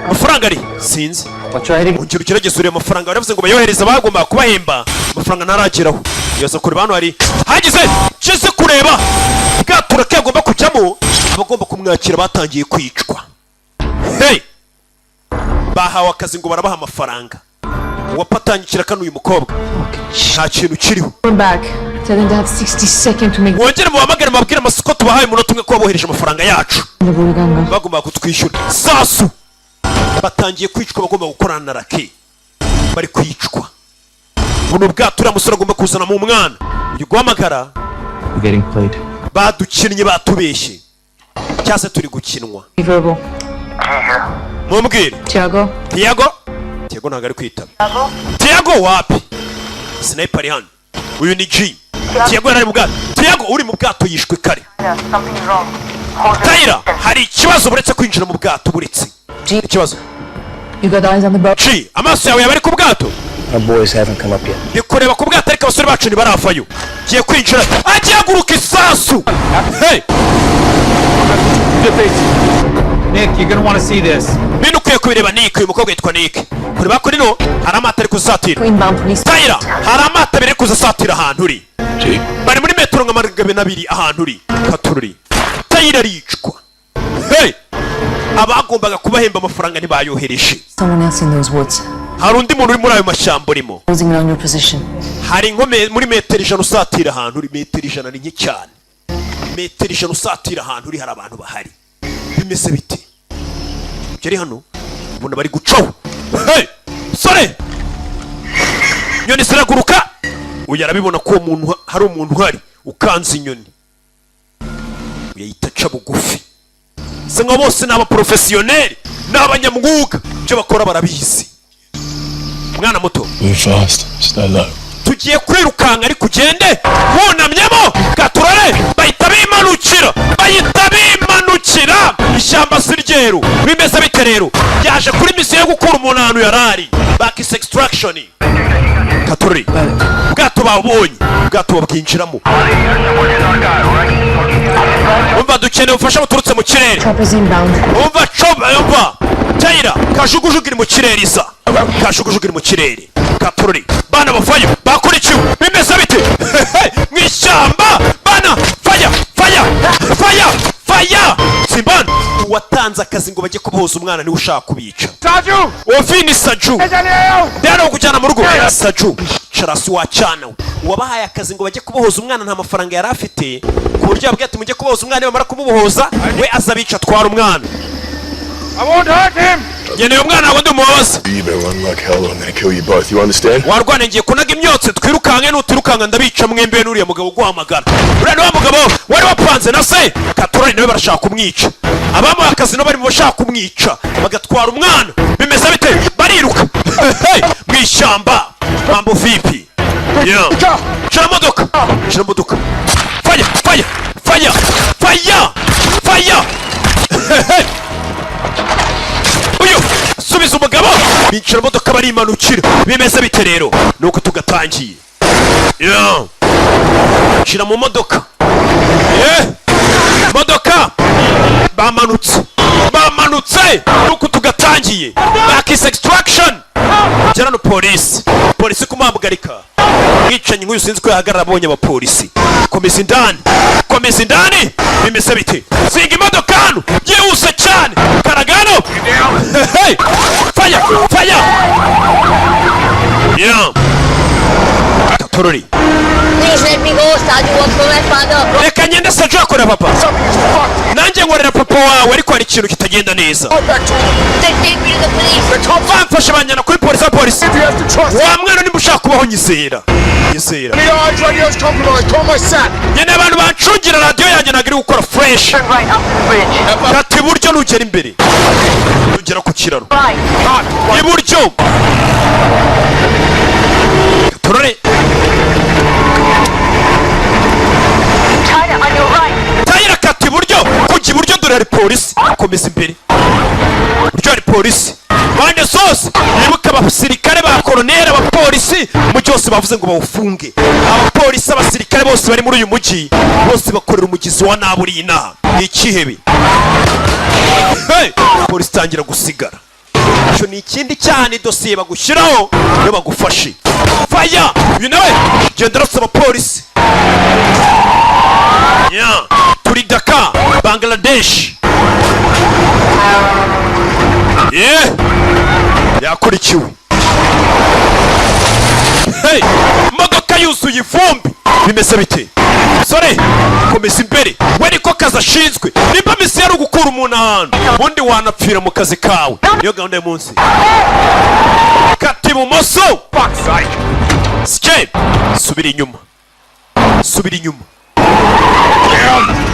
Amafaranga ari sinzi. Wacahiri. Ungiro kirageze uriya amafaranga baravuze ngo bayohereze bagomba kubahemba. Amafaranga ntarageraho. Yoza kuri bantu hari. Hagize cese kureba. Bwato rake agomba kujyamo. Abagomba kumwakira batangiye kwicwa. Hey. Bahawe akazi ngo barabaha amafaranga. Wapatanyikira kanu uyu mukobwa. Nta kintu kiriho. Come back. Tell them to have 60 seconds to make Wongere muhamagare mabwira amasoko tubahaye umunota umwe ko bohereje amafaranga yacu. Bagomba kutwishyura. Sasu. Batangiye kwicwa bagomba gukorana na Rake. Bari kwicwa. Buno bwato uramusura agomba kuzana mu mwana. Uri guhamagara. Getting played. Badukinnye batubeshye. Cyase turi gukinwa. verbal. Mumbwire. Tiago. Tiago ntabwo ari kwitaba. Tiago wapi? Sniper ari hano. Uyu ni G. Tiago ari mu bwato. Tiago uri mu bwato yishwe kare. Taira hari ikibazo buretse kwinjira mu bwato buretse. Ikibazo. You got eyes on the boat? G, amaso yawe yabari ku bwato. Our boys haven't come up yet. Nikureba ku bwato ariko abasore bacu ntibarafayo. Giye kwinjira. Agiye guruka isasu. Hey. Nick, you're gonna want to see this. Bino kwiye kubireba Nick, uyu mukobwa yitwa Nick. Kureba kuri no hari amata ari kuzatira. Inbound police. Taira hari amata biri kuzatira ahantu uri. Bari muri metero nka 200 ahantu uri. Katururi. Taira ricwa. Hey. Abagombaga kubahemba amafaranga ntibayohereje. Someone else in those woods. Hari undi muntu uri muri ayo mashyamba urimo. Closing in on your position. Hari nkome muri metero 100 usatira ahantu uri. Metero 100 ni nke cyane. Metero 100 usatira ahantu uri hari abantu bahari. Bimeze bite? Kiri hano ubona bari gucaho. Hey! Sore! Nyoni ziraguruka. Uyu arabibona ko umuntu hari umuntu uhari ukanze inyoni. Uyita ca bugufi. Senga bose n'aba professionnel n'abanyamwuga cyo bakora barabizi. Mwana muto. Move fast. Stay low. Tugiye kwirukanga ari kugende wunamyemo gaturare bahita bimanukira ishyamba siryeru bimeze bite rero yaje kuri misiyo yo gukura umuntu ahantu yarari back extraction Katurari bwato babonye bwato babwinjiramo umva dukeneye ufasha buturutse mu kirere umva Taira kajugujugu iri mu kirere isa kajugujugu iri mu kirere Katurari bana bafayo bakurikiwe bimeze bite mu ishyamba bana fire Simban watanze akazi ngo bajye kubohoza umwana niwe ushaka kubica Saju Ofini Saju Dero kujyana mu rugo Saju Charasi wacana wabahaye akazi ngo bajye kubohoza umwana nta mafaranga yari afite ku buryo yabwiye ati mujye kubohoza umwana bamara kumubohoza we azabica twara umwana I won't hurt him. ngeneye umwana wawe ndi umubabaza. You better run like hell or I'm gonna kill you both. You understand? Warwana ngiye kunaga imyotsi twirukanke nutirukanga ndabica mwembe n'uriya mugabo guhamagara. Uriya wa mugabo wari wapanze na se Katurari nawe barashaka kumwica. Abamuha akazi no bari mu bashaka kumwica bagatwara umwana. Bimeze bite? Bariruka mwishyamba. Mambo vipi? Yeah. Shira modoka. Fire. Uyu subiza umugabo. Binjira modoka barimanukira. Bimeze bite rero? Nuko tugatangiye. Yeah. Shira mu modoka. Modoka bamanutse nuko tugatangiye. Back is extraction. Jarano polisi kumuhamgarika. Mwicanyi nk'uyu sinzi ko yahagarara abonye abapolisi. Komeza indani. Bimeze bite? Singa imodoka hano byihuse cyane. Karagano. Fire. Yeah. Katorori. Reka ngende Sajo akora papa. Nanjye ngorera papa wawe ariko hari ikintu kitagenda neza. Mfashe banjyana kuri polisi. Wa mwana nimba ushaka kubaho nyizera. Nyene abantu bancungira radio yanjye nagiri gukora fresh. Kati buryo nugera imbere. Nugera ku kiraro. Iburyo. Turore. Tayira kati buryo. Kujya iburyo dore ari polisi. Komeza imbere. Buryo ari polisi. Bande sose nibuka abasirikare ba koloneli abapolisi mu cyose bavuze ngo bawufunge. Abapolisi abasirikare bose bari muri uyu mujyi bose bakorera umugizi wa naburina. Ikihebe. Polisi tangira gusigara. Cyo ni ikindi cyane dosiye bagushyiraho yo bagufashe. Fire! You know it. Gendera saba polisi. Yeah. Turi Dhaka, Bangladesh. Yeah. Yakurikiwe. Modoka yuzuye ivumbi. Bimeze bite? Sore, komeza imbere. We niko kazi ashinzwe. Nimba misi yari ugukura umuntu ahantu ubundi wanapfira mu kazi kawe. Niyo gahunda y'umunsi. Kati ibumoso. Skip. Subira inyuma.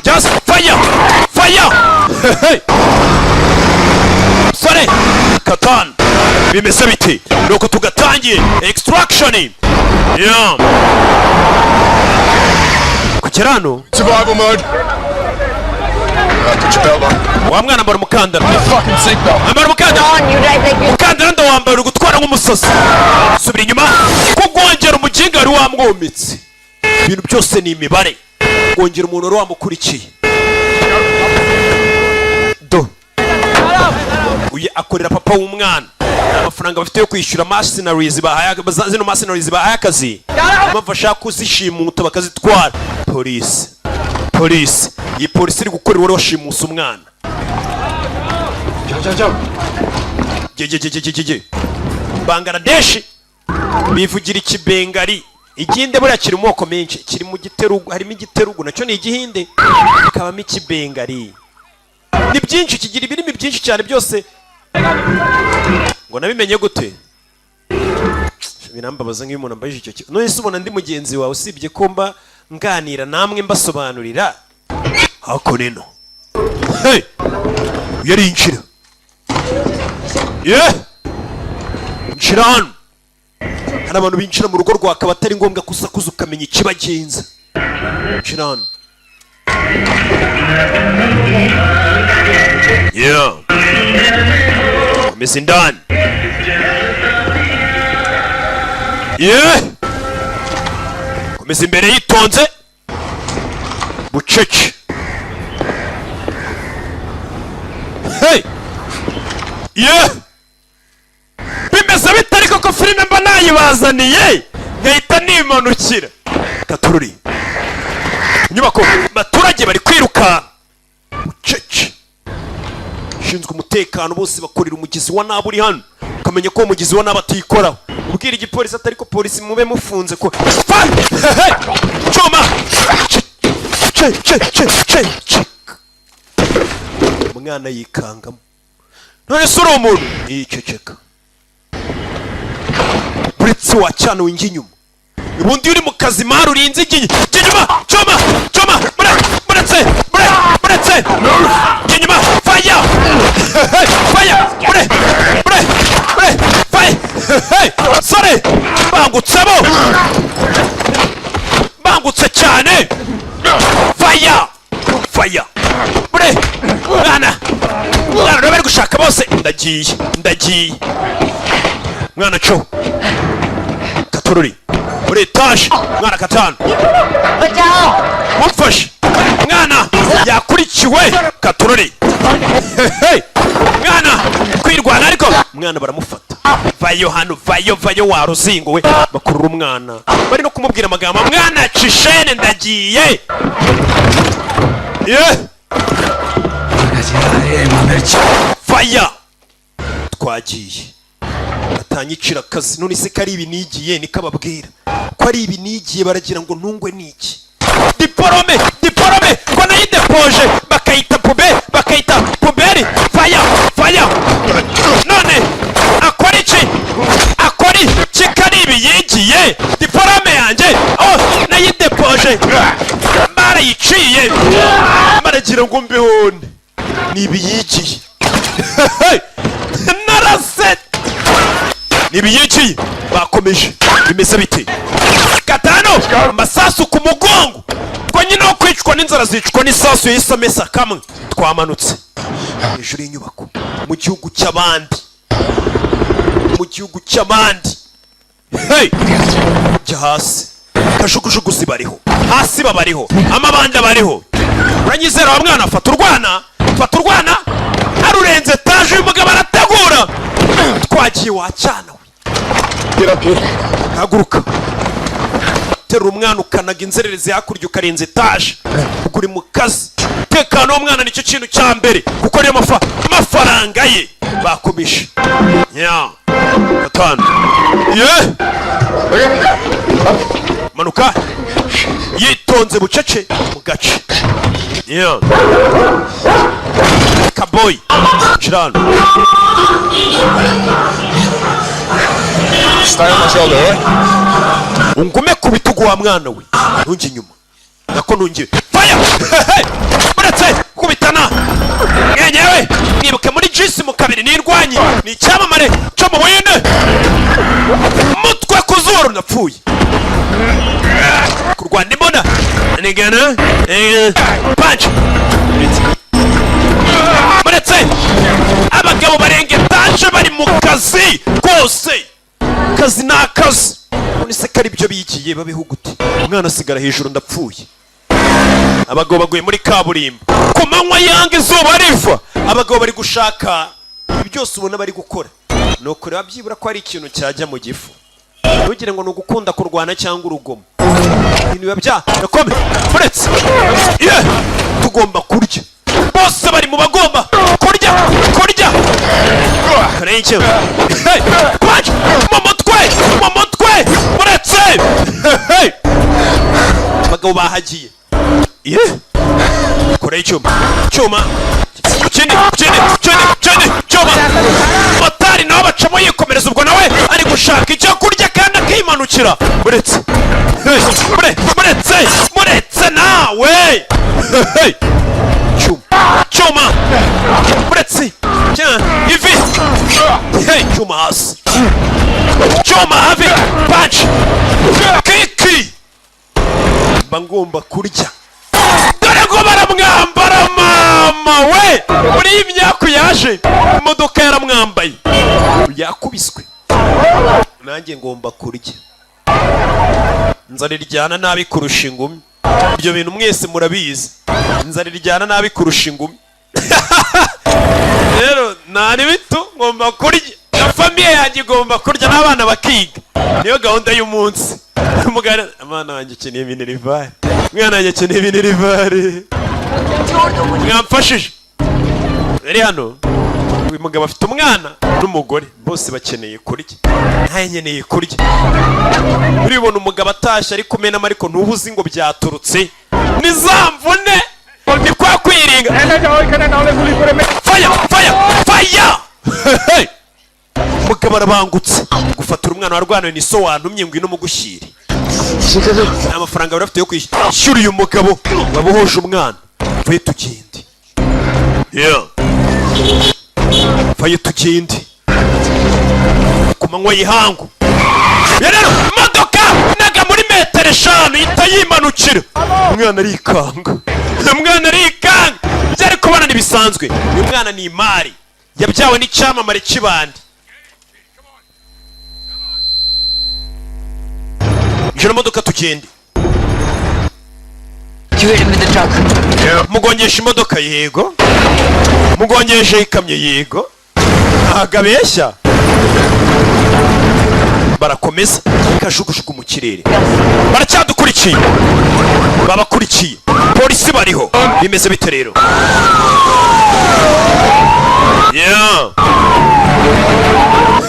Just fire. Sore, Katan. Bimeze bite? Nuko tugatangiye extraction. Yeah. Kugerano. Survival mode. Put your belt on. Wa mwana ambara umukandara. Fucking seatbelt. Ambara umukandara. Umukandara ndawambara ugutwara nk'umusazi. Subira inyuma. Kugongera umujinga wari wamwomitse. Ibintu byose ni imibare. Kongera umuntu wari wamukurikiye. Uye akorera papa w'umwana. Amafaranga bafite yo kwishyura mercenaries bahaye zino mercenaries bahaye akazi. Bafasha kuzishimuta bakazitwara. Polisi. Iyi polisi iri gukorera wari washimusa umwana. Je. Bangladesh bivugira ikibengari. Igihinde buriya kiri mu moko menshi. Kiri mu giterugu, harimo igiterugu nacyo ni igihinde. Kabamo ikibengari. Ni byinshi kigira ibirimi byinshi cyane byose. Ngo nabimenye gute? Birambabaza nk'iyo umuntu ambaje icyo kintu. None se ubona ndi mugenzi wawe usibye ko mba nganira namwe mbasobanurira. Hako neno. Yari inshira. Inshira hano. Hari abantu binjira mu rugo rwa akaba atari ngombwa kusakuza ukamenya ikibagenza. Inshira hano. Yeah. Komeza indani. Yeah. Komeza imbere yitonze. Bucece. Yeah. Bimeze bitari koko filime mba nayibazaniye. Ngahita nimanukira. Katururi. Nyubako baturage bari kwiruka. Bucece. Shinzwe umutekano bose bakorera umugizi wa nabi uri hano. Ukamenya ko umugizi wa nabi atikoraho. Ubwira igipolisi atari ko polisi mube mufunze ko. Choma. Che. Umwana yikangamo. none se uri umuntu iceceka uretse wacana winjye inyuma ubundi uri mu kazi mari urinze inyuma coma muretse inyuma fire sore bangutse cyane fire mwana bari gushaka bose ndagiye mwana cyo katururi muri etaje mwana katanu mumfashe mwana yakurikiwe katururi mwana kwirwana ariko mwana baramufata vayo hano vayo waruzingo we bakurura umwana bari no kumubwira amagambo mwana cishene ndagiye faya twagiye batanyicira akazi none se kari ibinigiye nikababwira ko ari ibinigiye baragira ngo ntungwe niki diporome ko nayidepoje bakayita puberi faya none akora iki kari ibiyigiye diporome yanjye nayidepoje barayiciye baragira ngo mbehone ni ibiyigiye narasete nibiyigiye bakomeje bimeze bite gatano amasasu ku mugongo ko nyine wo kwicwa n'inzara zicwa n'isasu y'isamesa kamwe twamanutse hejuru y'inyubako mu gihugu cy'abandi jya hasi kajugujugu zibariho hasi babariho amabanda bariho uranyizera wa mwana fata urwana harurenze etaje uyu mugabo arategura twagiye wacana we haguruka terura umwana ukanaga inzererezi hakurya ukarenza etaje uri mu kazi tekano w'umwana nicyo kintu cya mbere kuko niyo amafaranga ye bakomeje gatanu manuka yitonze bucece mu gace kaboyi cirano ungume ku bitugu wa mwana we ntunge inyuma nako ntungiwe faya muretse kubitana mwenyewe mwibuke muri jisi mu kabiri nirwanyi ni icyamamare cyo mu buhinde mutwe ku zuru napfuye kurwana imbona nigana punch muretse abagabo barenga etaje bari mu kazi kose kazi ni akazi none se kari ibyo bigiye babihugute umwana asigara hejuru ndapfuye abagabo baguye muri kaburimbo ku manywa yanga izuba riva abagabo bari gushaka ibi byose ubona bari gukora ni ukureba byibura ko ari ikintu cyajya mu gifu ntugire ngo ni ugukunda kurwana cyangwa urugomo ibintu biba byakome muretse tugomba kurya bose bari mu bagomba kurya karenge mu mutwe muretse abagabo bahagiye koreye icyuma cyuma motari nawe bacamo yikomereza ubwo nawe ari gushaka icyo kurya kandi akimanukira muretse nawe cyuma muretse ivi cyuma hasi cyuma hafi punch kiki mba ngomba kurya dore ko baramwambara mama we muri iyi myaka yaje imodoka yaramwambaye yakubiswe nanjye ngomba kurya inzara iryana nabi kurusha ingumi ibyo bintu mwese murabizi inzara iryana nabi kurusha ingumi rero nari bitu ngomba kurya na famiye yanjye igomba kurya n'abana bakiga niyo gahunda y'umunsi umugana amana wanjye akeneye minerivare mwana wanjye akeneye minerivare mwamfashije rero hano uyu mugabo afite umwana n'umugore bose bakeneye kurya ntaye nkeneye kurya uribona umugabo atashye ari kumenamo ariko ntubuzi ngo byaturutse ni za mvune ni kwa kwiringa faya umugabo arabangutse gufatira umwana warwanawe ni so wantumye ngwino mugushyire nta mafaranga bari bafite yo kwishyura uyu mugabo wabohoje umwana vaye tugende vaye tugende ku manywa y'ihangu rero imodoka naga muri metero 5 ihita yimanukira umwana arikanga byari kubana ntibisanzwe uyu mwana ni imari yabyawe n'icyamamare kibandi ijoro modoka tugende mugongesha imodoka yego mugongesha ikamyo yego agabeshya barakomeza kajugujugu mu kirere baracyadukurikiye babakurikiye polisi bariho bimeze bite rero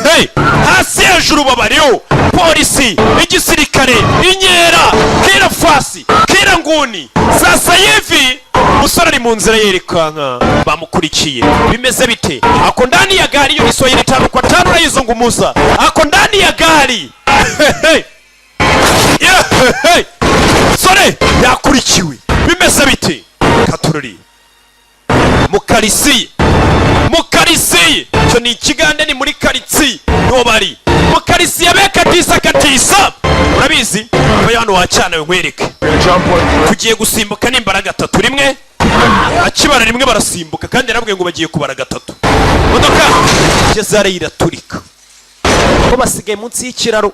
hey hasi hejuru babariho polisi igisirikare inyera kira fasi kira nguni sasa hivi musore ari mu nzira yerekanka bamukurikiye bimeze bite ako ndani ya gari yo Kiswahili 5 kwa 5 urayizungumuza ako ndani ya gari sore yakurikiwe bimeze bite katururi mukarisi cyo ni ikigande ni muri karitsi no bari mukarisi yabeka katisa urabizi bayano wacana nkwereke tugiye gusimbuka n'imbaraga 3 rimwe akibara rimwe barasimbuka kandi yarabwiye ngo bagiye kubara 3 modoka jezare iraturika ko basigaye munsi y'ikiraro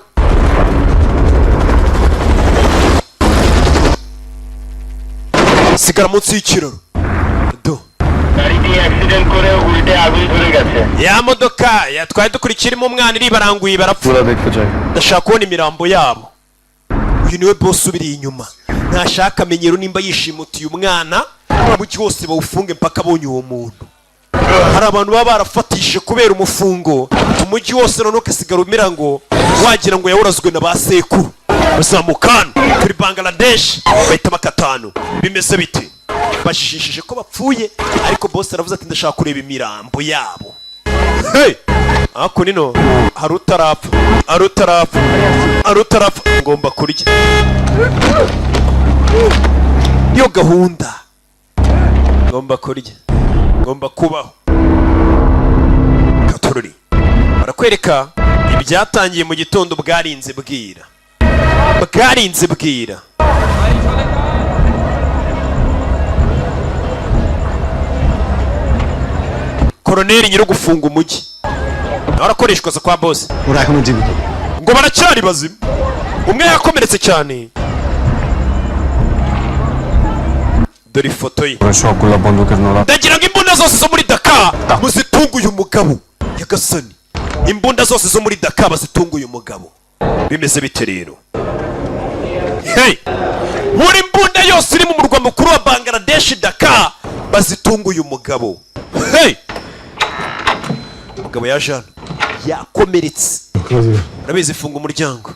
sigara munsi y'ikiraro ya modoka yatwaye dukurikirimo umwana iri baranguye barapfa ndashaka kubona imirambo yabo uyu niwe boss ubiri inyuma ntashaka amenyero nimba yishimutiye umwana umugi wose bawufunge mpaka abonye uwo muntu hari abantu baba barafatishije kubera umufungo umugi wose none ukasigara umira ngo wagira ngo yawurazwe na basekuru bazamukana kuri Bangladesh bahita makatano bimeze bite bashishishije ko bapfuye ariko boss aravuze ati ndashaka kureba imirambo yabo ako nino harutarapfa ngomba kurya niyo gahunda ngomba kurya ngomba kubaho katururi barakwereka ibyatangiye mu gitondo bwarinze bwira koroneri nyiro gufunga umujyi arakoreshwa za kwa boss ngo baracyari bazima umwe yakomeretse cyane dore ifoto ye ndagira ngo imbunda zose zo muri Dakar muzitunguye umugabo yagasani imbunda zose zo muri Dakar bazitunguye umugabo bimeze bite rero buri mbunda yose iri mu murwa mukuru wa Bangladesh Dakar bazitunguye umugabo umugabo yaje hano yakomeretse urabizi funga umuryango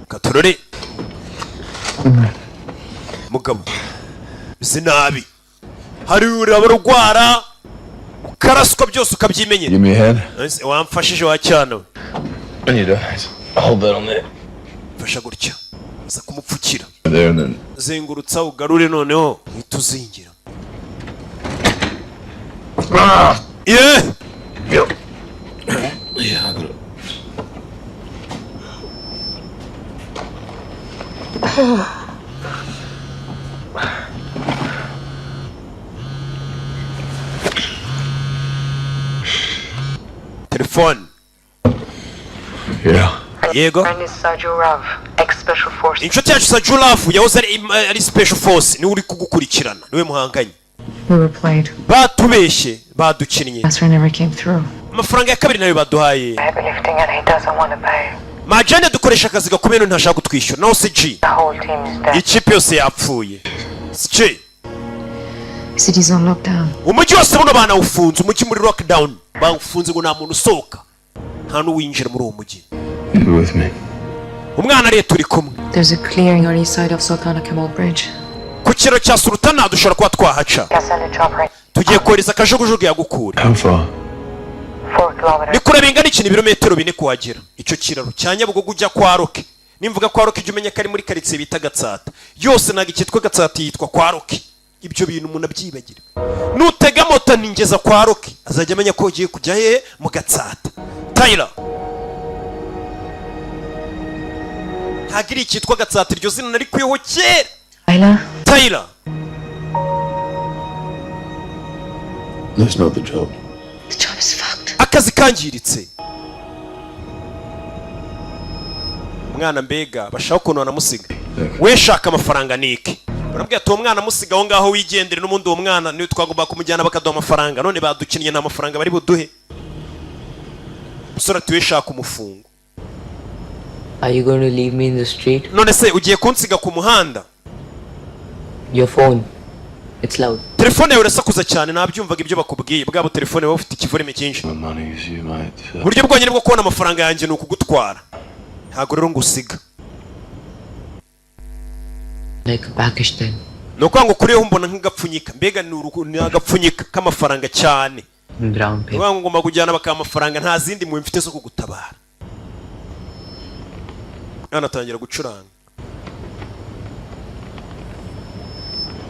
katurore mugabo bise nabi hari urabarwara ukaraswa byose ukabyimenyera wamfashije wacyana fasha gutya za kumupfukira zengurutsa ugarure noneho ituzingira Telefone. Yego. Inshuti yacu Sajurav yahoze ari special force ni uri kugukurikirana niwe muhanganye. Batubeshye badukinnye. Amafaranga ya kabiri nayo baduhaye. Majane dukoresha akazi gakomeye ntashaka kutwishyura naho CG The whole team is dead. ikipe yose yapfuye. CG City's on lockdown. umujyi wose buno banawufunze, umujyi muri lockdown bawufunze ngo nta muntu usohoka nta n'uwinjira muri uwo mujyi. You with me? Umwana rero turi kumwe There's a clearing on east side of Sultana Kemal Bridge. ku kiraro cya Sultana dushobora kuba twahaca. Can send a chopper. Tugiye kohereza akajugujugu yagukura. How far? 4 kilometers. Ni kure bingana iki? Ni ibirometero 4 kuhagera. Icyo kiraro cya Nyabugogo ujya kwa Roke. Nimvuga kwa Roke ujye umenya ko ari muri quartier bita Gatsata. Yose naga ikitwa Gatsata yitwa kwa Roke. Ibyo bintu umuntu abyibagira. Nutega moto ningeza kwa Roke azajya amenya ko ugiye kujya he mu Gatsata. Tyler hagiri ikitwa Gatsata, iryo zina nari kwiho kera. Tyler That's not the job. The job is fucked. akazi kangiritse. Umwana mbega bashaka ukuntu banamusiga. We shaka amafaranga niki. Barambwira ati uwo mwana musiga aho ngaho wigendere, n'umundi uwo mwana niwe twagomba kumujyana bakaduha amafaranga, none badukinnye nta mafaranga bari buduhe. Musore ati we shaka umufungo. Are you going to leave me in the street? None se ugiye kunsiga ku muhanda? Your phone. It's loud. Telefone yawe irasakuza cyane, nabyumvaga ibyo bakubwiye. Bwabo telefone wawe ufite ikivorime cyinshi. My money is you, mate. Uburyo bwonyine bwo kubona amafaranga yanjye ni ukugutwara. Ntabwo rero ngusiga. Like a package then. Nuko ngo kuriyeho mbona nk'agapfunyika. Mbega ni agapfunyika k'amafaranga cyane. Brown paper. Ngo ngomba kujyana baka amafaranga, nta zindi mu mfite zo kugutabara. Anatangira gucuranga.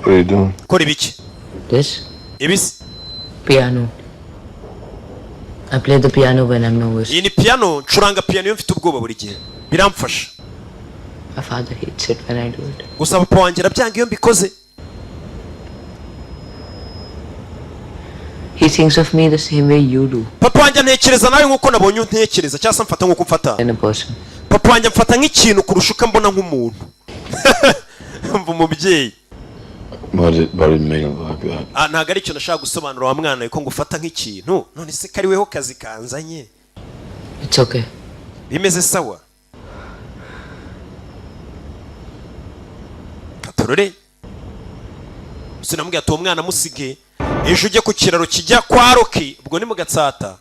What are you doing? Kora ibiki? This? Ibisi? Piano. I play the piano when I'm nervous. Iyi ni piano, ncuranga piano iyo mfite ubwoba buri gihe. Biramfasha. My father hates it when I do it. Gusa papa wanjye arabyanga iyo mbikoze. He thinks of me the same way you do. Papa wanjye ntekereza nawe nkuko nabonye untekereza, cyangwa se mfata nkuko mfata. And a person. Papa wanjye mfata nk'ikintu kurusha uko mbona nk'umuntu. Mva umubyeyi. Why did it make it like that? Ntabwo ari icyo nashaka gusobanura wa mwana yuko ngufata nk'ikintu, none se kari weho kazi kanzanye. It's okay. Bimeze sawa. Katorore. Sinamubwira ati uwo mwana musige. Ejo ujye ku kiraro kijya kwa Roki, ubwo ni mu Gatsata.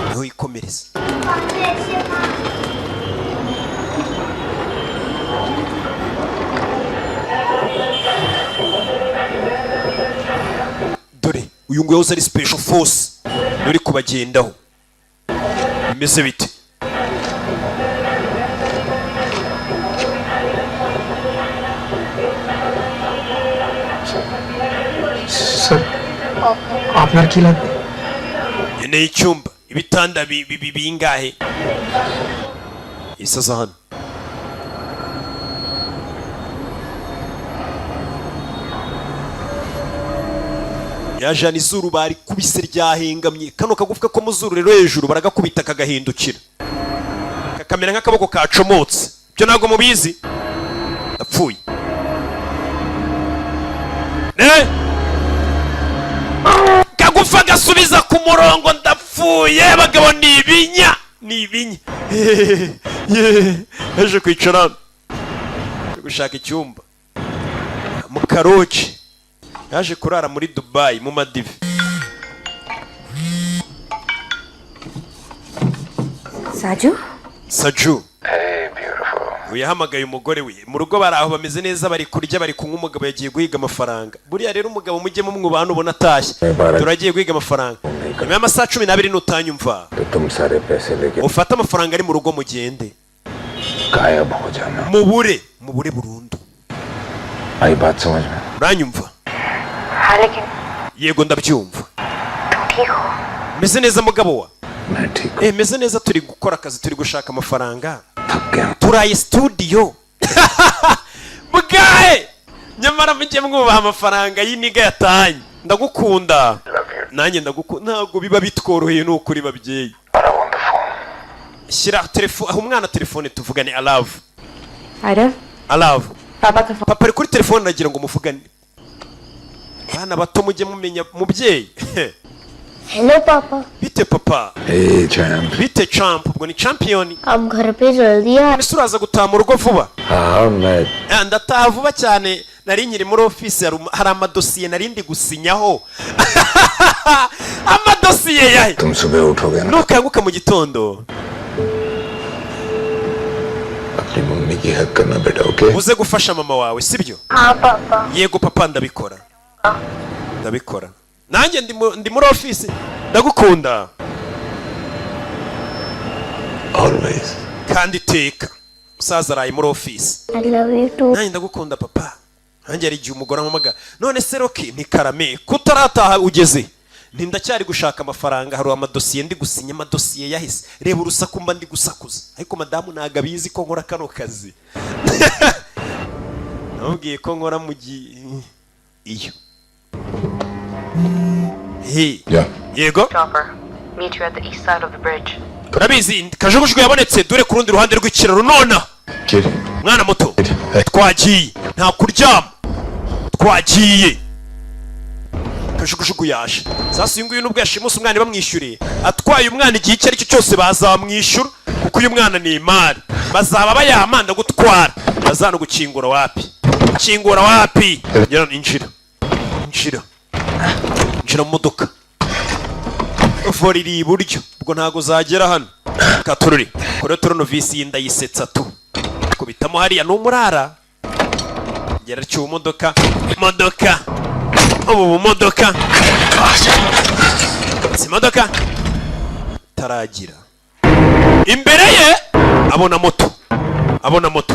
Niho ikomereza. Dore uyu nguyu ari special force uri kubagendaho. Bimeze bite? Sir, আপনার কি লাগবে? Nkeneye icyumba, ibitanda bingahe? Isaza hano. Yajana izuru bari kubise ryahengamye, kano kagufuka ko mu zuru rero hejuru baragakubita kagahindukira, kakamera nk'akaboko kacomotse. Byo ntabwo mubizi. Apfuye. Kagufa gasubiza ku murongo, ndapfuye. Bagabo ni ibinya, ni ibinya. Yaje kwicara gushaka icyumba mu Karoki. Yaje kurara muri Dubai mu Madive. Saju. Hey, beautiful. Uyahamagaye umugore we. Mu rugo bari aho bameze neza, bari kurya, bari kunywa. Umugabo yagiye guhiga amafaranga. Buriya rero umugabo mujye mu mwubana ubona atashye. Turagiye guhiga amafaranga. Nyuma y'amasaha 12 nutanyumva. Ufata amafaranga ari mu rugo mugende. Mubure burundu. Uranyumva? Yego ndabyumva. Meze neza mugabo wa? Meze neza, turi gukora akazi, turi gushaka amafaranga. Turaye studio. Mugaye! Nyamara mujye mwubaha amafaranga y'iniga yatanye. Ndagukunda. Nanjye ndagukunda. Ntabwo biba bitworoheye n'ukuri babyeyi. Shyira telefone, umwana telefone tuvugane. I love. Papa ari kuri telefone nagira ngo muvugane. Bana bato mujye mumenya mubyeyi. Hello पापा। bite papa? Hey, champ. Bite champ? Ubwo ni champion. आप घर पे जल्दी आ। Ese uraza gutaha mu rugo vuba? Mate. Ndataha vuba cyane, nari nyiri muri office hari amadosiye nari ndi gusinyaho. Amadosiye yahe? तुम सुबह उठोगे ना Nukanguka mu gitondo अपनी मम्मी की हेल्प करना बेटा, okay? uze gufasha mama wawe, sibyo? हाँ पापा। Yego papa, ndabikora. Ndabikora. Nanjye ndi muri office. Ndagukunda. Always. Kandi teka. Musaza araye muri office. I love you too. Nanjye ndagukunda papa. Nanjye ari igihe umugore ampamagara. None se Roki ni karame kutarataha ugeze. Ndacyari gushaka amafaranga, hari amadosiye ndi gusinya, amadosiye yahise. Reba urusaku mba ndi gusakuza. Ariko madamu ntago abizi ko nkora kano kazi. Nabwiye ko nkora mu iyo. Hey. Yeah. Yego. Chopper, meet you at the east side of the bridge. Turabizi kajugujugu yabonetse, dore ku rundi ruhande rw'ikiraro nona. Kid. Mwana muto. Twagiye. Nta kuryama. Twagiye. Kajugujugu yaje. Sasa uyu nguyu nubwo yashimuse umwana bamwishyuriye, atwaye umwana igihe icyo ari cyo cyose bazamwishyura, kuko uyu mwana ni imari. Bazaba bayamanda gutwara. Bazana gukingura wapi? Kingura wapi? Yera injira. Injira. Injira mu modoka. Voriri iburyo. Ubwo ntago zagera hano. Katururi. Kore turono visi yinda yisetsa tu. Kubitamo hariya n'umurara. Gera cyo modoka. Modoka. Ubu modoka. Si modoka. Taragira. Imbere ye abona moto. Abona moto.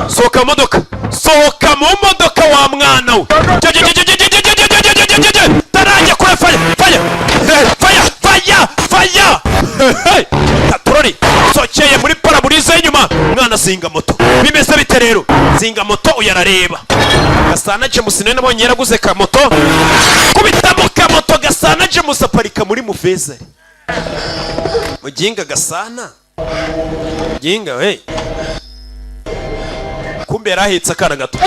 Sohoka modoka. Sohoka mu modoka wa mwana we. Tarajya kure fire. Fire. Fire. Fire. Fire. Katurori. Sokeye muri paraburize y'inyuma. Mwana singa moto. Bimeze bite rero? Singa moto uyarareba. Gasana James nene nabonye yaraguze ka moto. Kubitamo ka moto Gasana James aparika muri Muveza. Muginga Gasana. Ginga we. Kumbe yarahitse akana gato.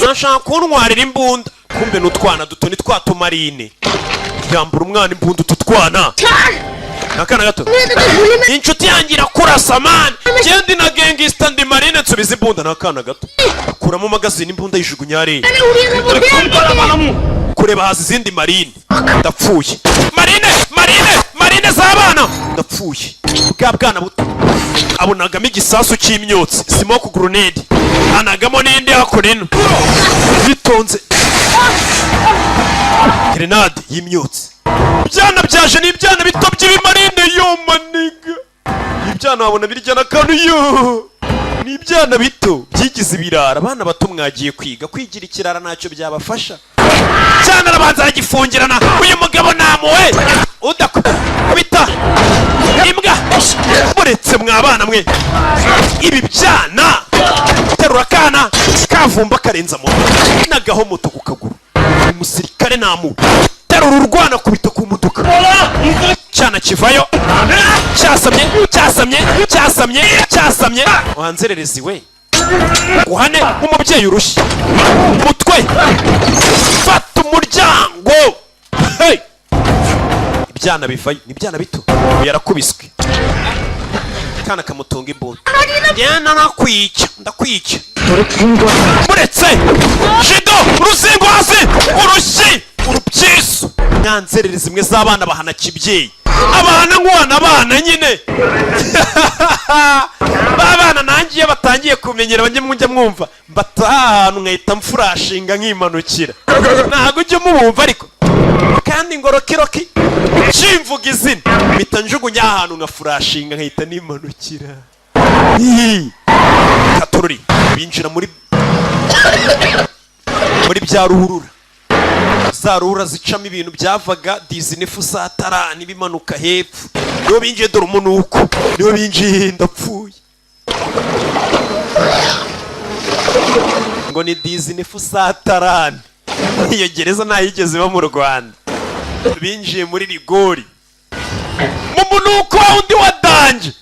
Nashaka kuntwarira imbunda. Kumbe n'utwana duto ni twatumarine. Yambura umwana imbunda tutwana. Nakana gato. Inshuti yangira kurasa man. Kendi na gangster ndi marine nsubiza imbunda nakana gato. Kuramo magazine imbunda yijugunyare. Kureba hasi izindi marine. Ndapfuye. Marine z'abana. Ndapfuye. Bwa bwana buto. Abonagamo igisasu cy'imyotsi. Smoke grenade. Anagamo n'indi hakurino. Bitonze. Grenade y'imyotsi. Byana byaje ni ibyana bito by'ibimarine yo maniga. Ibyana wabona biryana kanu yo. Ni ibyana bito byigize ibirara. Abana bato mwagiye kwigira ikirara ntacyo byabafasha. Cyana arabanza aragifungirana. Uyu mugabo namuwe. Udakubita. Imbwa. Muretse mwabana mwe. Ibi byana. Terura kana. Kavumba karenza mu. Nagaho moto ku kaguru. Umusirikare namu. Terura urwana kubita ku modoka. Cyana kivayo. Cyasamye. Wanzererezi we. Uhane umubyeyi urushye. Mutwe. Fata umuryango. Hey. Ibyana bivayo, ni ibyana bito. Yarakubiswe. Kana kamutunga imbunda. Ngena ndakwica. Muretse. Jido, uruzingo hasi. Urushyi. Urupyiso. Nyanzererezi mwe z'abana bahana kibyeyi. Abana nkwana abana nyine. Babana nangiye batangiye kumenyera banje mwujya mwumva. Mbatahantu nkahita mfurashinga nkimanukira. Ntago ujye mubumva ariko. Kandi ngorokiroki. Chimvuga izina. Mpita njugunya ahantu nkafurashinga nkahita nimanukira. Katururi. Binjira muri bya ruhurura. Za ruhurura zicamo ibintu byavaga Disney fusatara nibimanuka hepfo. Niyo binjiye dore umunuko. Niyo binjiye ndapfuye. Ngo ni Disney fusatarani. Iyo gereza ntayigeze ba mu Rwanda. Binjiye muri rigori. Mu munuko undi wadanje.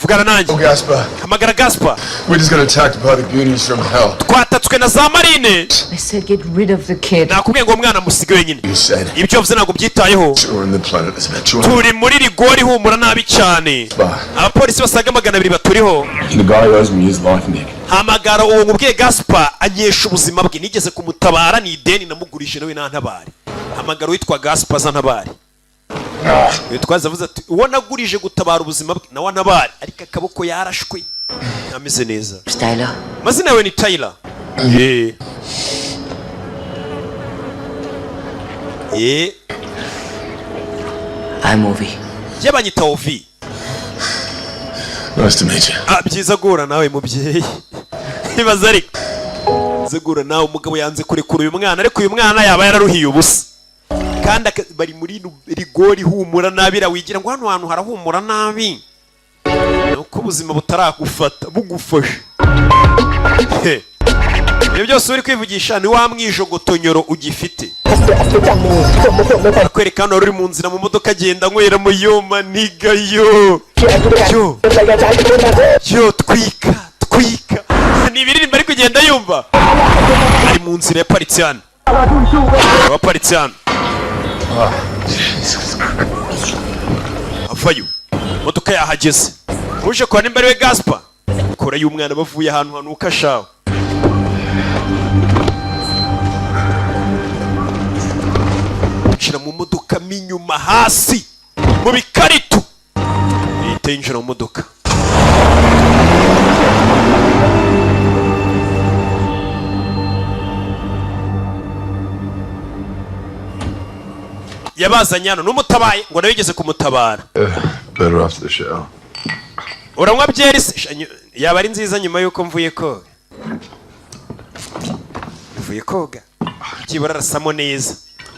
vugana nanjye. Gaspar. Hamagara Gaspar. We just got attacked by the goonies from hell. Twatatswe na za marine. I said get rid of the kid. Nakubwiye ngo umwana musige wenyine. You said. Ibyo wavuze ntabwo byitayeho. We're in the planet is about 200. Turi muri rigori humura nabi cyane. Abapolisi basaga 200 baturiho. The guy owes me his life, Nick. Hamagara uwo ngubwiye Gaspar anyesha ubuzima bwe, nigeze kumutabara ni ideni namugurishije nawe nantabare. Hamagara witwa Gaspar zantabare. Twaza avuze ati uwo nagurije gutabara ubuzima bwe nawe antabare, ariko akaboko yarashwe ameze neza. Tyler. Mazina yawe ni Tyler. I'm Ovi. Yabanyita Ovi. Nice to meet you. Byiza gura nawe mubyeyi. Ibaza ariko zegura nawe umugabo yanze kurekura uyu mwana, ariko uyu mwana yaba yararuhiye ubusa. Kandi bari muri rigori humura nabi, rawigira ngo hano hantu harahumura nabi. Nuko ubuzima butaragufata bugufasha. Ibyo byose uri kwivugisha ni wa mwijogotonyoro ugifite. Akwereka hano uri mu nzira mu modoka agenda nywera mu yoma niga yo. Yo twika. Ni ibiririmba ari kugenda yumva. Ari mu nzira yaparitse hano. Waparitse hano. Avayo. Modoka yahageze. Uje kwa nimba ariwe Gaspar. Kora y'umwana bavuye ahantu hanuka shawe. Ucira mu modoka minyuma hasi. Mu bikarito. Yinjira mu modoka. Yabazanye hano n'umutabaye ngo nabigeze kumutabara. Better after the show. Uranywa byeri yaba ari nziza nyuma yuko mvuye koga. Mvuye koga. Kibura rasamo neza.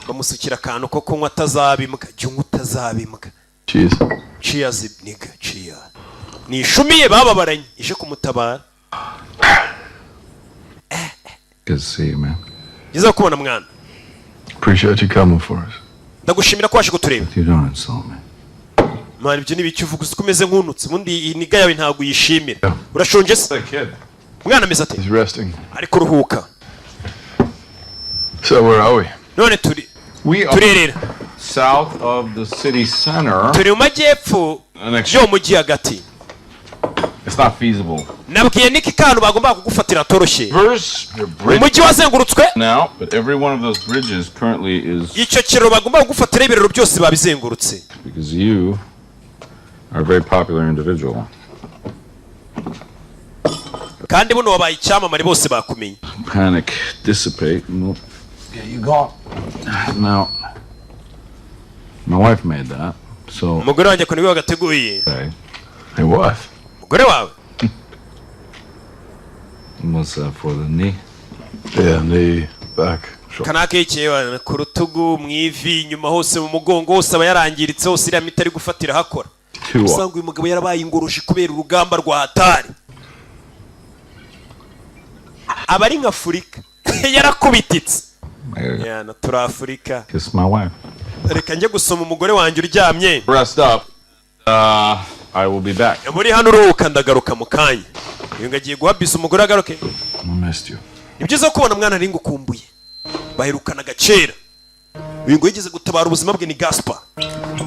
Bamusukira akantu ko kunywa atazabimbwa. Jyungu utazabimbwa. Cheers. Cheers nigga, cheers. Ni ishumiye bababaranye ije kumutabara. Good to see you, man. Yiza kubona mwana. Appreciate you coming for us. Ndagushimira ko waje kutureba. You don't insult me. Mwana ibyo nibiki uvuga usikomeze nkunutse mundi iniga yawe ntago yishimira. Urashonje se? Mwana meza ate? He's resting. Ari kuruhuka. So where are we? None turi. We Turerera. south of the city center. Turi mu majyepfo yo mu gihe hagati. It's not feasible. Nabwiye niki kantu bagomba kugufatira toroshye. Umujyi wazengurutswe. Now, but every one of those bridges currently is Icyo kiraro bagomba kugufatira ibiraro byose babizengurutse. because you are a very popular individual. Kandi buno wabaye icyamamare bose bakumenye. Panic, dissipate. And yeah, you go. Now, my wife made that, so. Umugore wanjye ko niwe wagateguye. Okay. Hey, wife. Umugore wawe. What's that for the knee? Yeah, knee, back, shoulder. Kanaka yicaye ku rutugu mu ivi inyuma hose mu mugongo hose aba yarangiritse hose iriya miti ari gufatira hakora. Usanga uyu mugabo yarabaye ingoroshi kubera urugamba rwa hatari. Abari nka Afurika yarakubititse. Yana turi Afurika. Kiss my wife. Reka njye gusoma umugore wanjye uryamye. Rest up. I will be back. Muri hano uruhuka ndagaruka mu kanya. Iyo ngagiye guhabisa umugore agaruke. I missed you. Ni byiza kubona mwana ari ngukumbuye. Bahirukana gacera. Uyu ngo yigeze gutabara ubuzima bwe ni Gaspar.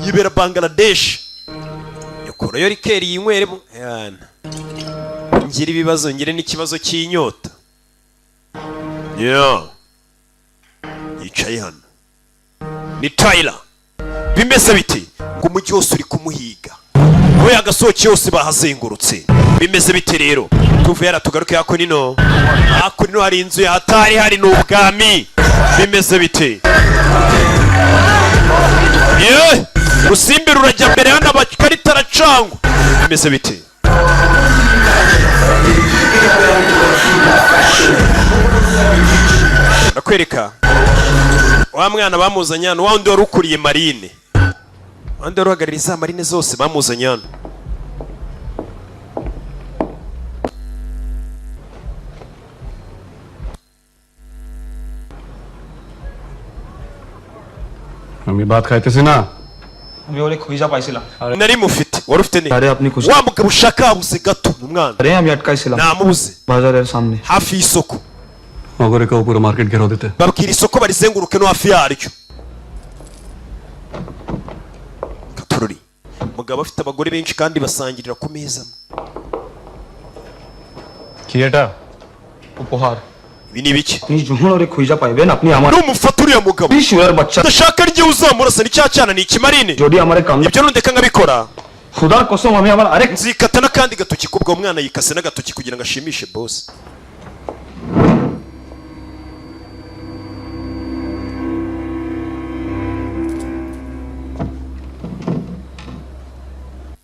Yibera Bangladesh. Yakora yo rikeri yinyweremo. Yana. Ngira ibibazo ngire n'ikibazo cy'inyota. Yeah. Yicaye hano. Ni Tyler. Bimeze biti ngo umujyi wose uri kumuhiga. Aho yagasohoke yose bahazengurutse. Bimeze bite rero? Tuve yara tugaruke yako nino. Ako nino hari inzu ya hatari hari n'ubwami. Bimeze bite? Ye! Rusimbi rurajya mbere hano abakarita aracangwa. Bimeze bite? Nakwereka. Wa mwana bamuzanye hano, wa wundi wari ukuriye marine. Wandi wari uhagarariye za marine zose bamuzanye hano. हम ये बात कहते थे ना আমি ওরে খুঁজা পাইছিলাম Nari mufite. wari ufite ne अरे अपनी कुछ wa mugabo ushaka buze gato umwana अरे हम अटका इस्लाम namubuze बाजार के सामने hafi y'isoko अगर का पूरा मार्केट घेराव देते babwira isoko barizenguruke no hafi yaryo katururi mugabo afite abagore benshi kandi basangirira ku meza theatre उपहार ibi ni biki अपनी जुहन और एक खुईजा पाए बेन अपनी हमारे numufata uriya mugabo शिवर बच्चा ndashaka rye uzamurasa ni cyana ni ikimarine जोड़ी हमारे काम ibyo nundeka nkabikora खुदा कसम हमें हमारा अरे nzikata n'akandi gatoki kubwo umwana yikase n'agatoki kugira ngo ashimishe boss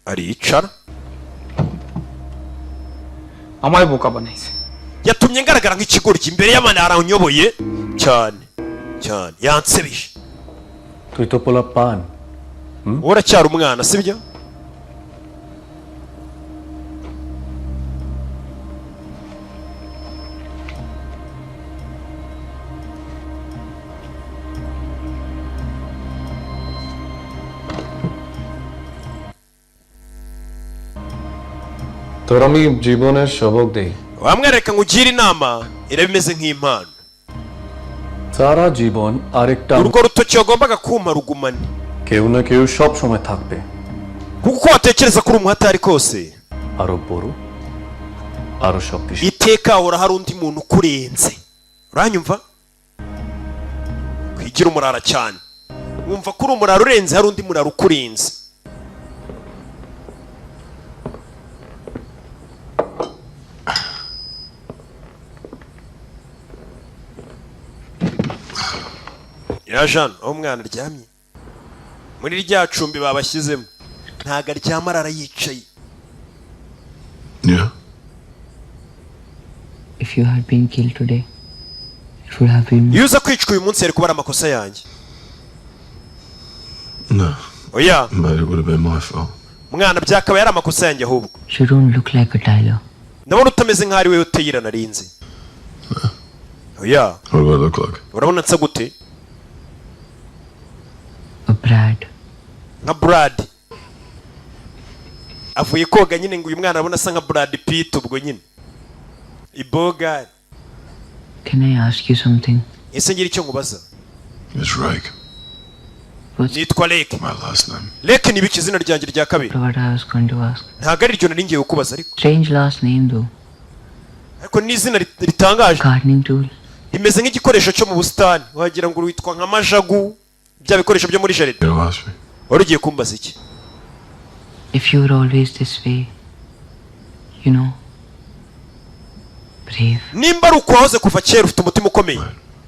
aricara हमारे बोका बनाई से yatumye ngaragara nk'ikigoryi imbere y'abana yaranyoboye cyane cyane yansebije तू तो पुला पान uracyari umwana sibyo তোর আমি জীবনের সবক দেই wamwereka ngugire inama irabimeze nk'impano সারা জীবন আরেকটা urwo rutoki wagombaga kumpa rugumane কেউ না কেউ সব সময় থাকবে kuko uko watekereza kuri umuhatari kose আরো বড় আরো শক্তিশালী iteka hahora hari undi muntu ukurenze uranyumva kwigira umurara cyane wumva kuri umurara urenze hari undi murara ukurenze ya Jean aho umwana aryamye muri rya cumbi babashyizemo ntago aryama arara yicaye Yeah. If you had been killed today, it would have been... iyo uza kwicwa uyu munsi yari kuba ari amakosa yanjye No. oya But it would have been my fault. mwana byakabaye ari amakosa yanjye ahubwo You don't look like a Tyler. ndabona utameze nk'aho ari we uteyira narinzi oya What do I look like? urabona nsa gute A Brad. nka Brad avuye koga nyine ngo uyu mwana arabona asa nka Brad Pitt ubwo nyine iboga Can I ask you something? ese ngira icyo nkubaza It's Rake. nitwa Lake My last name. Lake ni biki izina ryanjye rya kabiri What I was going to ask. ntago ari ryo nari ngiye kukubaza ariko Strange last name though. ariko ni izina ritangaje Gardening tool. rimeze nk'igikoresho cyo mu busitani wagira ngo witwa nka majagu bya bikoresho byo muri jaride You asked me. wari ugiye kumbaza iki If you were always this way, you know, brave. nimba ari uko wahoze kuva kera ufite umutima ukomeye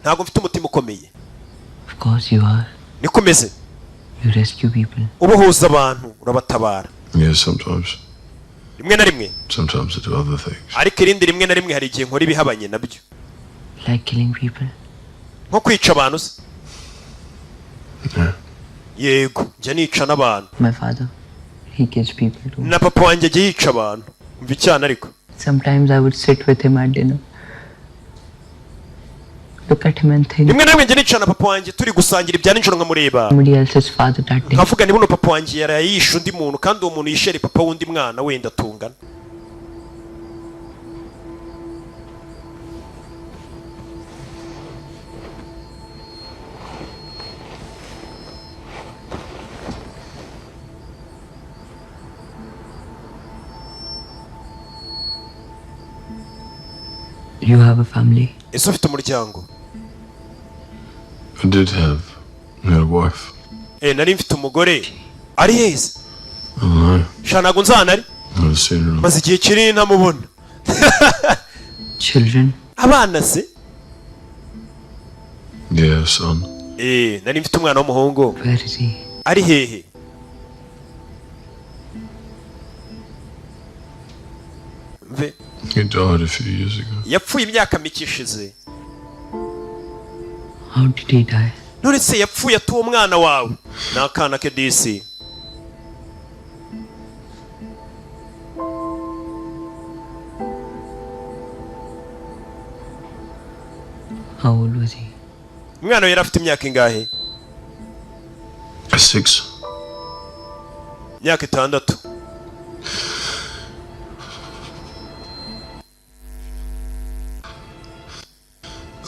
ntabwo mfite umutima ukomeye Of course you are. niko umeze You rescue people. ubohoza abantu urabatabara Yes, sometimes. rimwe na rimwe Sometimes I do other things. ariko irindi rimwe na rimwe hari igihe nkora ibihabanye nabyo Like killing people. nko kwica abantu se Yeah. yego njya nica n'abantu My father, he kills people too. na papa wanjye ajya yica abantu mva icyana ariko Sometimes I would sit with him at dinner. Look at him and think rimwe na rimwe njya nica na papa wanjye turi gusangira ibya nijoro nkamureba somebody else's father that day. nkavuga ni buno papa wanjye yaraye yishe undi muntu kandi uwo muntu yishe ari papa w'undi mwana wenda tungana You have a family. ese ufite umuryango I did have. I had a wife. nari mfite umugore ari heza I don't know. sha ntabwo nzana ari I haven't seen her in a maze igihe kinini ntamubona Children. abana se Yeah, son. nari mfite umwana w'umuhungu Where is he? ari hehe mve He died a few years ago. yapfuye imyaka mike ishize How did he die? none se yapfuye atuwe umwana wawe ni akana ke disi How old was he? umwana we yari afite imyaka ingahe 6. imyaka 6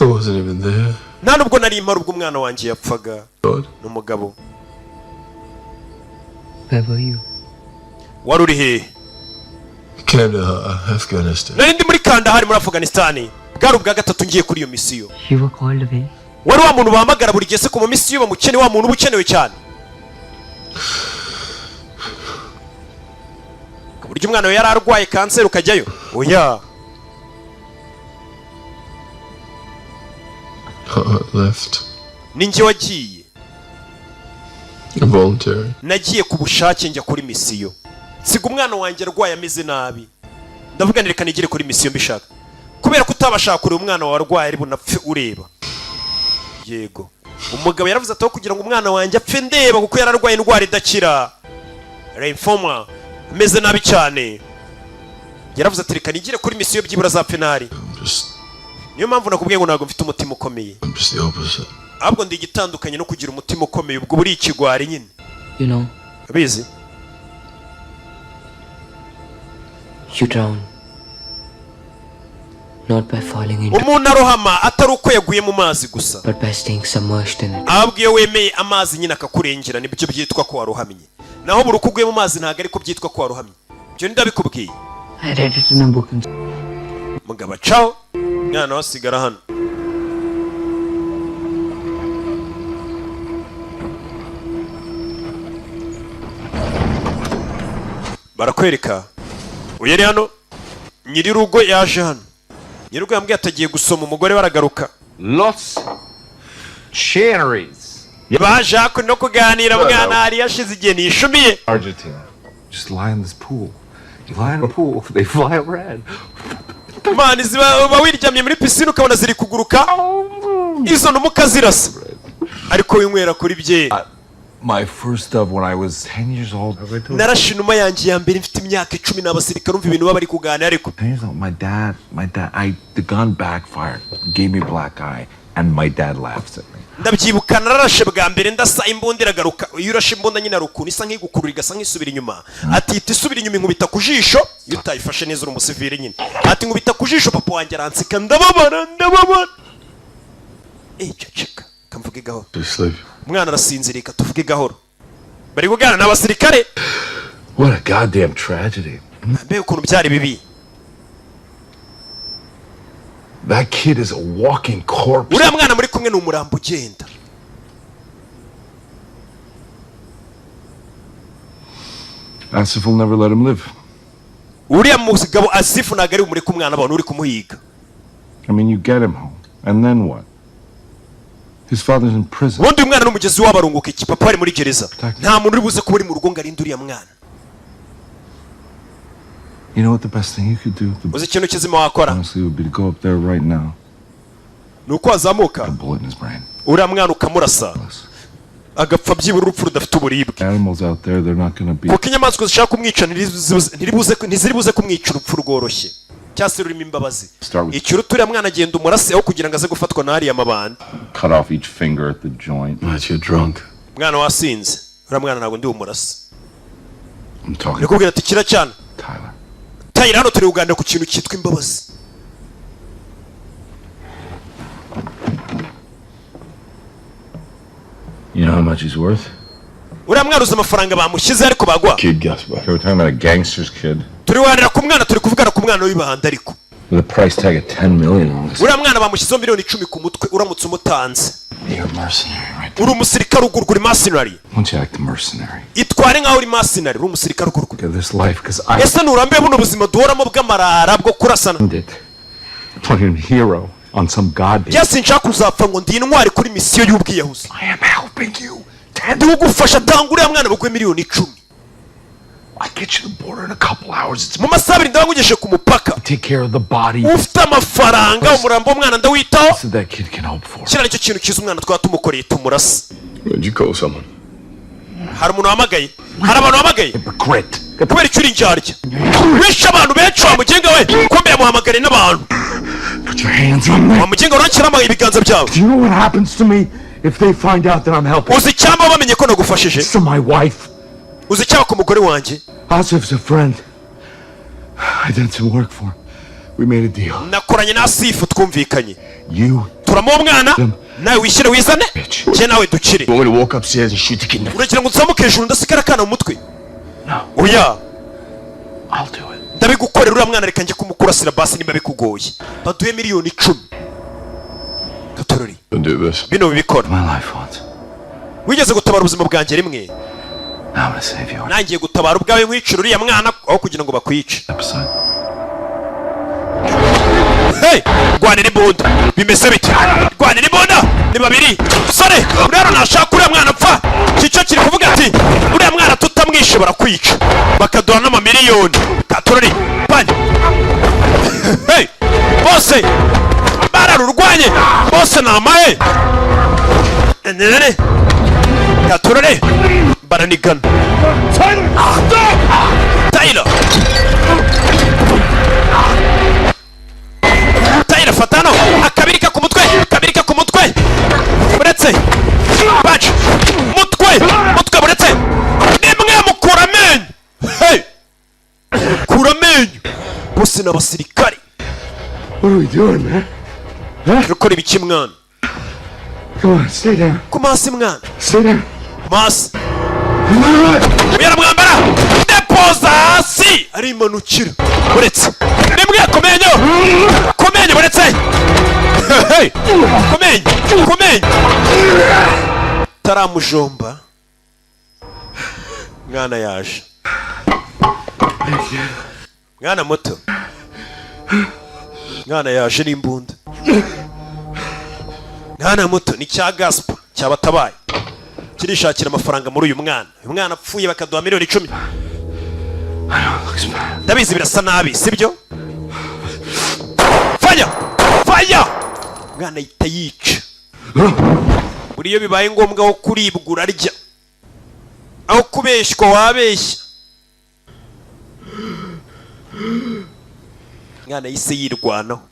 I wasn't even there. nta nubwo nari impari ubwo umwana wanjye yapfaga God. n'umugabo. Where were you? wari uri hehe? Kandahar, Afghanistan. nari ndi muri Kandahar muri Afghanistan. bwari ubwa gatatu ngiye kuri iyo misiyo. You were called away. wari wa muntu bahamagara buri gihe se ku misiyo bamukeneye, wa muntu uba ukenewe cyane. ku buryo umwana we yari arwaye kanseri ukajyayo? oya. Left. ni njye wagiye. Involuntary. nagiye ku bushake njya kuri misiyo. siga umwana wanjye arwaye ameze nabi. ndavuga nti reka nigire kuri misiyo mbishaka. kubera ko utabashaka kureba umwana wawe arwaye ari bunapfe ureba. yego. umugabo yaravuze ati aho kugira ngo umwana wanjye apfe ndeba kuko yararwaye indwara idakira. Lymphoma. ameze nabi cyane. yaravuze ati reka nigire kuri misiyo byibura azapfe ntari. niyo mpamvu nakubwiye ngo ntabwo mfite umutima ukomeye. I'm just the opposite. ahubwo ndi igitandukanye no kugira umutima ukomeye, ubwo buri ikigwari nyine. You know, abizi? you drown. Not by falling into, umuntu arohama atari uko yaguye mu mazi gusa, but by staying submerged in it. ahubwo iyo wemeye amazi nyine akakurengera nibyo byitwa ko warohamye. naho buri uko uguye mu mazi ntabwo ariko byitwa ko warohamye. ibyo ndabikubwiye. I read it in a book. mugabo caho mwana wasigara hano. barakwereka uyu ari hano, nyirirugo yaje hano. nyirirugo yambwiye atagiye gusoma umugore baragaruka. Los Cherries. baje hako no kuganira mwana hari yashize igihe nishumiye. Argentina. Just lie in this pool. You lie in a pool, they fly around. mani ziba wiryamye muri pisine ukabona ziri kuguruka, izo numuka zirasa ariko winywera kuri bye. My first dove when I was 10 years old. narashe inuma yanjye ya mbere mfite imyaka 10 n'abasirikare umva ibintu baba bari kuganira ariko. 10 years old, my dad, the gun backfired, gave me black eye, and my dad laughed at me. ndabyibuka nararashe bwa mbere ndasa imbunda iragaruka. iyo urashe imbunda nyine arukuna isa nk'igukurura igasa nk'isubira inyuma. ati iti isubira inyuma inkubita ku jisho, iyo utayifashe neza uri umusivili nyine. ati nkubita ku jisho papa wanjye aransika ndababara. ceceka kamvuge gahoro. umwana arasinzirika tuvuge gahoro. bari kuganira n'abasirikare. What a goddamn tragedy. mbega ukuntu byari bibi. That kid is a walking corpse. uriya mwana muri kumwe ni umurambo ugenda. Asif will never let him live. uriya mugabo Asifu ntabwo ari bumureke umwana abantu uri kumuhiga. I mean, you get him home, and then what? His father's in prison. ubundi uyu mwana n'umugezi w'abarunguka iki, papa ari muri gereza. nta muntu uri buze kuba uri mu rugo ngo arinde uriya mwana. You know what the best thing you could do? uzi ikintu kizima wakora? Honestly, would be to go up there right now. ni uko wazamuka A bullet in his brain. uriya mwana ukamurasa agapfa byibura urupfu rudafite uburibwe. Animals out there, they're not gonna be. kuko inyamaswa zishaka kumwica ntiziri buze kumwica urupfu rworoshye cyangwa se rurimo imbabazi. icyo uriya mwana agenda umurase aho kugira ngo aze gufatwa na hariya mabandi. Cut off each finger at the joint. Matt, you're drunk. mwana wasinze. uriya mwana ntabwo ndi umurase. I'm talking nikubwira ati kira cyane Tyler. Tyler, hano turi kuganira ku kintu cyitwa imbabazi. You know how much he's worth? uriya mwana uzi amafaranga bamushyize ariko bagwa. Kid Gasper. We're talking about a gangster's kid turi kuganira ku mwana, turi kuvugana ku mwana w'ibahanda ariko. with a price tag of 10 million on this. uriya mwana bamushyizeho miliyoni 10 ku mutwe uramutse umutanze. You're a mercenary, right? uri umusirikare ugurwa, uri mercenary. Why don't you act a mercenary? itware nkaho uri mercenary, uri umusirikare ugurwa. Look at this life, because I ese nurambiye buno buzima duhoramo bw'amarara bwo kurasana. earned it. I'm playing a hero on some goddamn. Jya sinshaka kuzapfa ngo ndi intwari kuri misiyo y'ubwiyahuzi. I am helping you. ndi kugufasha tanga uriya mwana bagwe miliyoni 10. I get you the border in a couple hours. It's mu masaha 2 ndabagugeshe ku mupaka. take care of the body. ufite amafaranga umurambo w'umwana ndawitaho. So that kid can hope for. kiriya nicyo kintu cyiza umwana twaba tumukoreye tumurasa. Did you call someone? hari umuntu wahamagaye, hari abantu wahamagaye Hypocrite. kubera icyo uri indyarya. wishe abantu benshi wamugenga we kumbe yamuhamagare n'abantu. Put your hands on me. wamugenga urakiramaye ibiganza byawe. Do you know what happens to me if they find out that I'm helping? uzi icyamba bamenye ko nagufashije. To my wife. uzi icyaba ku mugore wanjye. Asif's a friend. I done some work for him. We made a deal. nakoranye na Asifu twumvikanye You turamuha umwana nawe wishyire wizane njye nawe dukire. want me to walk upstairs and shoot the kid in the... uragira ngo nzamuke hejuru ndasigara akana mu mutwe? Oya, I'll do it. ndabigukorera uriya mwana, reka njye kumukurasira basi nimba bikugoye. baduhe miliyoni 10. Gatorori Don't do this. bino bibikora. My life once. wigeze gutabara ubuzima bwanjye rimwe, Now I'm gonna save you. nangiye gutabara ubwawe nkwicira uriya mwana aho kugira ngo bakwice. Episode. Hey, rwanira imbunda. Bimeze bite? Rwanira imbunda. Ni babiri. Sore, rero nashaka uriya mwana apfa. Cicyo kiri kuvuga ati uriya mwana tutamwishe barakwica. Bakaduha n'amamiliyoni. Gatorori, banye. Hey, bose bararurwanye. Bose namaye. Nene. Gatorori, baranigana. Tyler. Tyler, fatano. Akabirika ku mutwe. Akabirika ku mutwe. Buretse. Batch. Mutwe buretse. Nimwe mukura amenyo. Hey. Kura amenyo. Bose n'abasirikari. What are we doing, man? Rukora ibiki mwana? Come on, stay down. Kumasi mwana. Stay down. Kumasi. All right. Uyara mwambara. Depoza hasi. Ari manukira. Buretse. Nimwe kumenyo buretse. Hey. Kumenyo. Taramujomba. Mwana yaje. Mwana muto. Mwana yaje n'imbunda. Mwana muto ni cya gaspa cyabatabaye. Kirishakira amafaranga muri uyu mwana. Uyu mwana apfuye bakaduha miliyoni 10. Ndabizi birasa nabi, sibyo? Fire! Mwana yita yica. Buriyo bibaye ngombwa aho kuribwa urarya. Aho kubeshywa wabeshya. Mwana yise yirwanaho.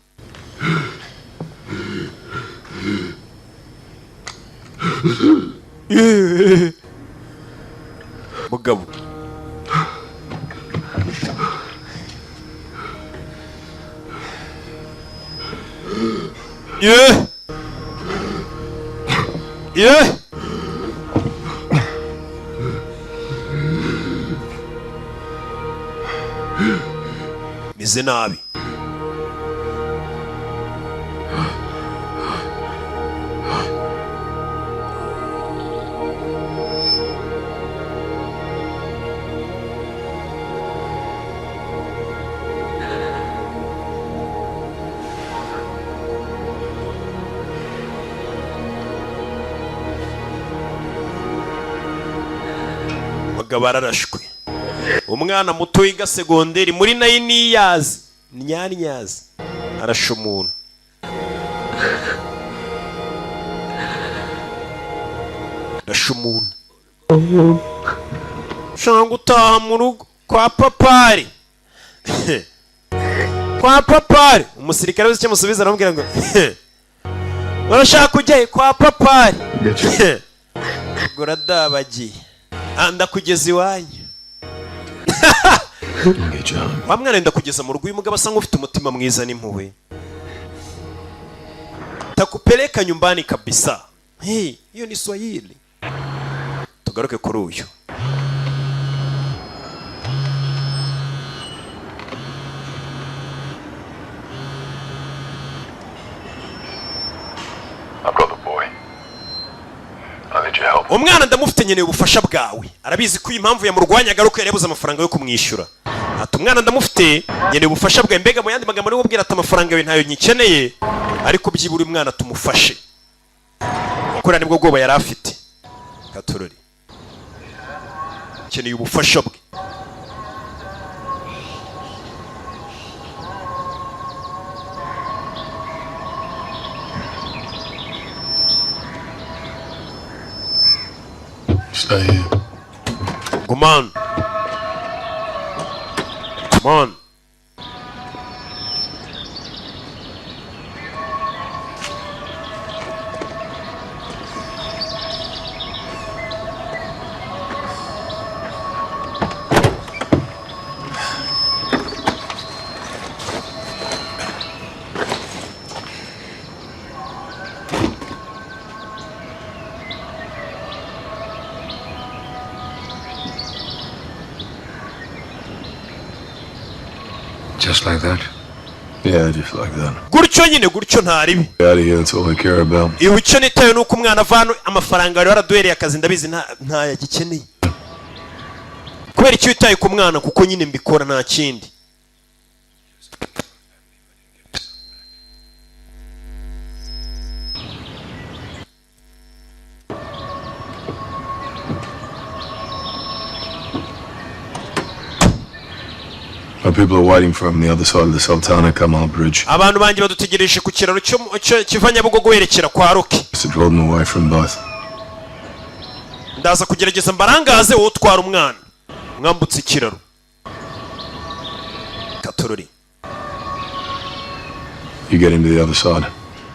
Mugabo. Yeah. Bize nabi. Bararashwe. Umwana muto wiga segonderi muri 9 years nyanyazi arasha umuntu. Shanga utaha mu rugo kwa papari. Kwa papari. Umusirikare wese cyamusubiza aramubwira ngo urashaka kujya kwa papari. Goradabagiye. Anda kugeza iwanyu. Wa mwana enda kugeza mu rugo uyu mugabo asa nk'ufite umutima mwiza n'impuhwe. Takupeleka nyumbani kabisa. Hey, hiyo ni Swahili. Tugaruke kuri uyu. Umwana ndamufite nyeneye ubufasha bwawe. Arabizi ko impamvu yamurwanyaga ari uko yarebuze amafaranga yo kumwishyura. Ati umwana ndamufite nyeneye ubufasha bwawe. Mbega mu yandi magambo ari kubwira ati amafaranga yawe ntayo nyikeneye, ariko byibura umwana tumufashe. Kuko nibwo bwoba yari afite. Gatorori. Keneye ubufasha bwe. Stay here. Come on. Come on. Just like that? Yeah, just like that. gutyo nyine gutyo ntaribi Get out of here, that's all I care about. iwe icyo nitaye nuko umwana avana amafaranga wari waraduhereye akazi ndabizi ntayagikeneye kubera icyo witaye ku mwana kuko nyine mbikora nta kindi My people are waiting for him on the other side of the Sultana Kamal Bridge. abantu banjye badutegereje ku kiraro cyo kiva Nyabugogo werekera kwa Roki To draw them away from both. ndaza kugerageza mbarangaze wowe utwara umwana mwambutse ikiraro Katorori You get him to the other side.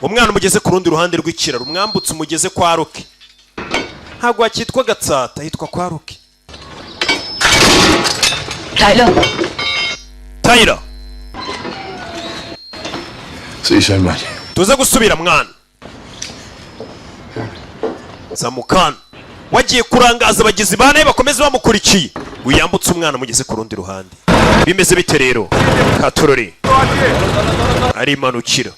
umwana umugeze ku rundi ruhande rw'ikiraro mwambutse umugeze kwa Roki ntabwo hakitwa Gatsata hitwa kwa Roki Tyler See you soon, mate. tuze gusubira mwana zamukana wagiye kurangaza abagizi ba nabi bakomeze bamukurikiye wiyambutse umwana mugeze ku rundi ruhande bimeze bite rero Katorori ari manukira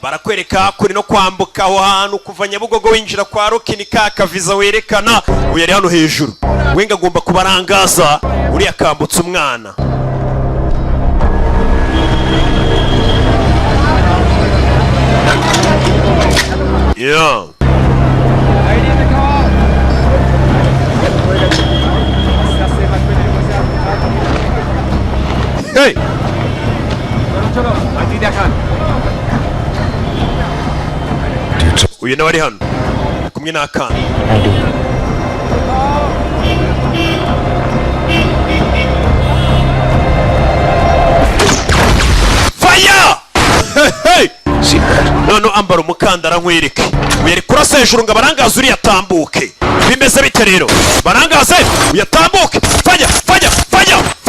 barakwereka kuri no kwambuka aho hantu kuva Nyabugogo winjira kwa Roki ni ka kaviza werekana uyu ari hano hejuru wenga agomba kubarangaza uri akambutse umwana yeah hey uyu nawe ari hano kumwe n'akana fire hey none ambara umukandara nkwereke uyari kurasa hejuru ngo abarangaze uriya atambuke bimeze bite rero barangaze uyatambuke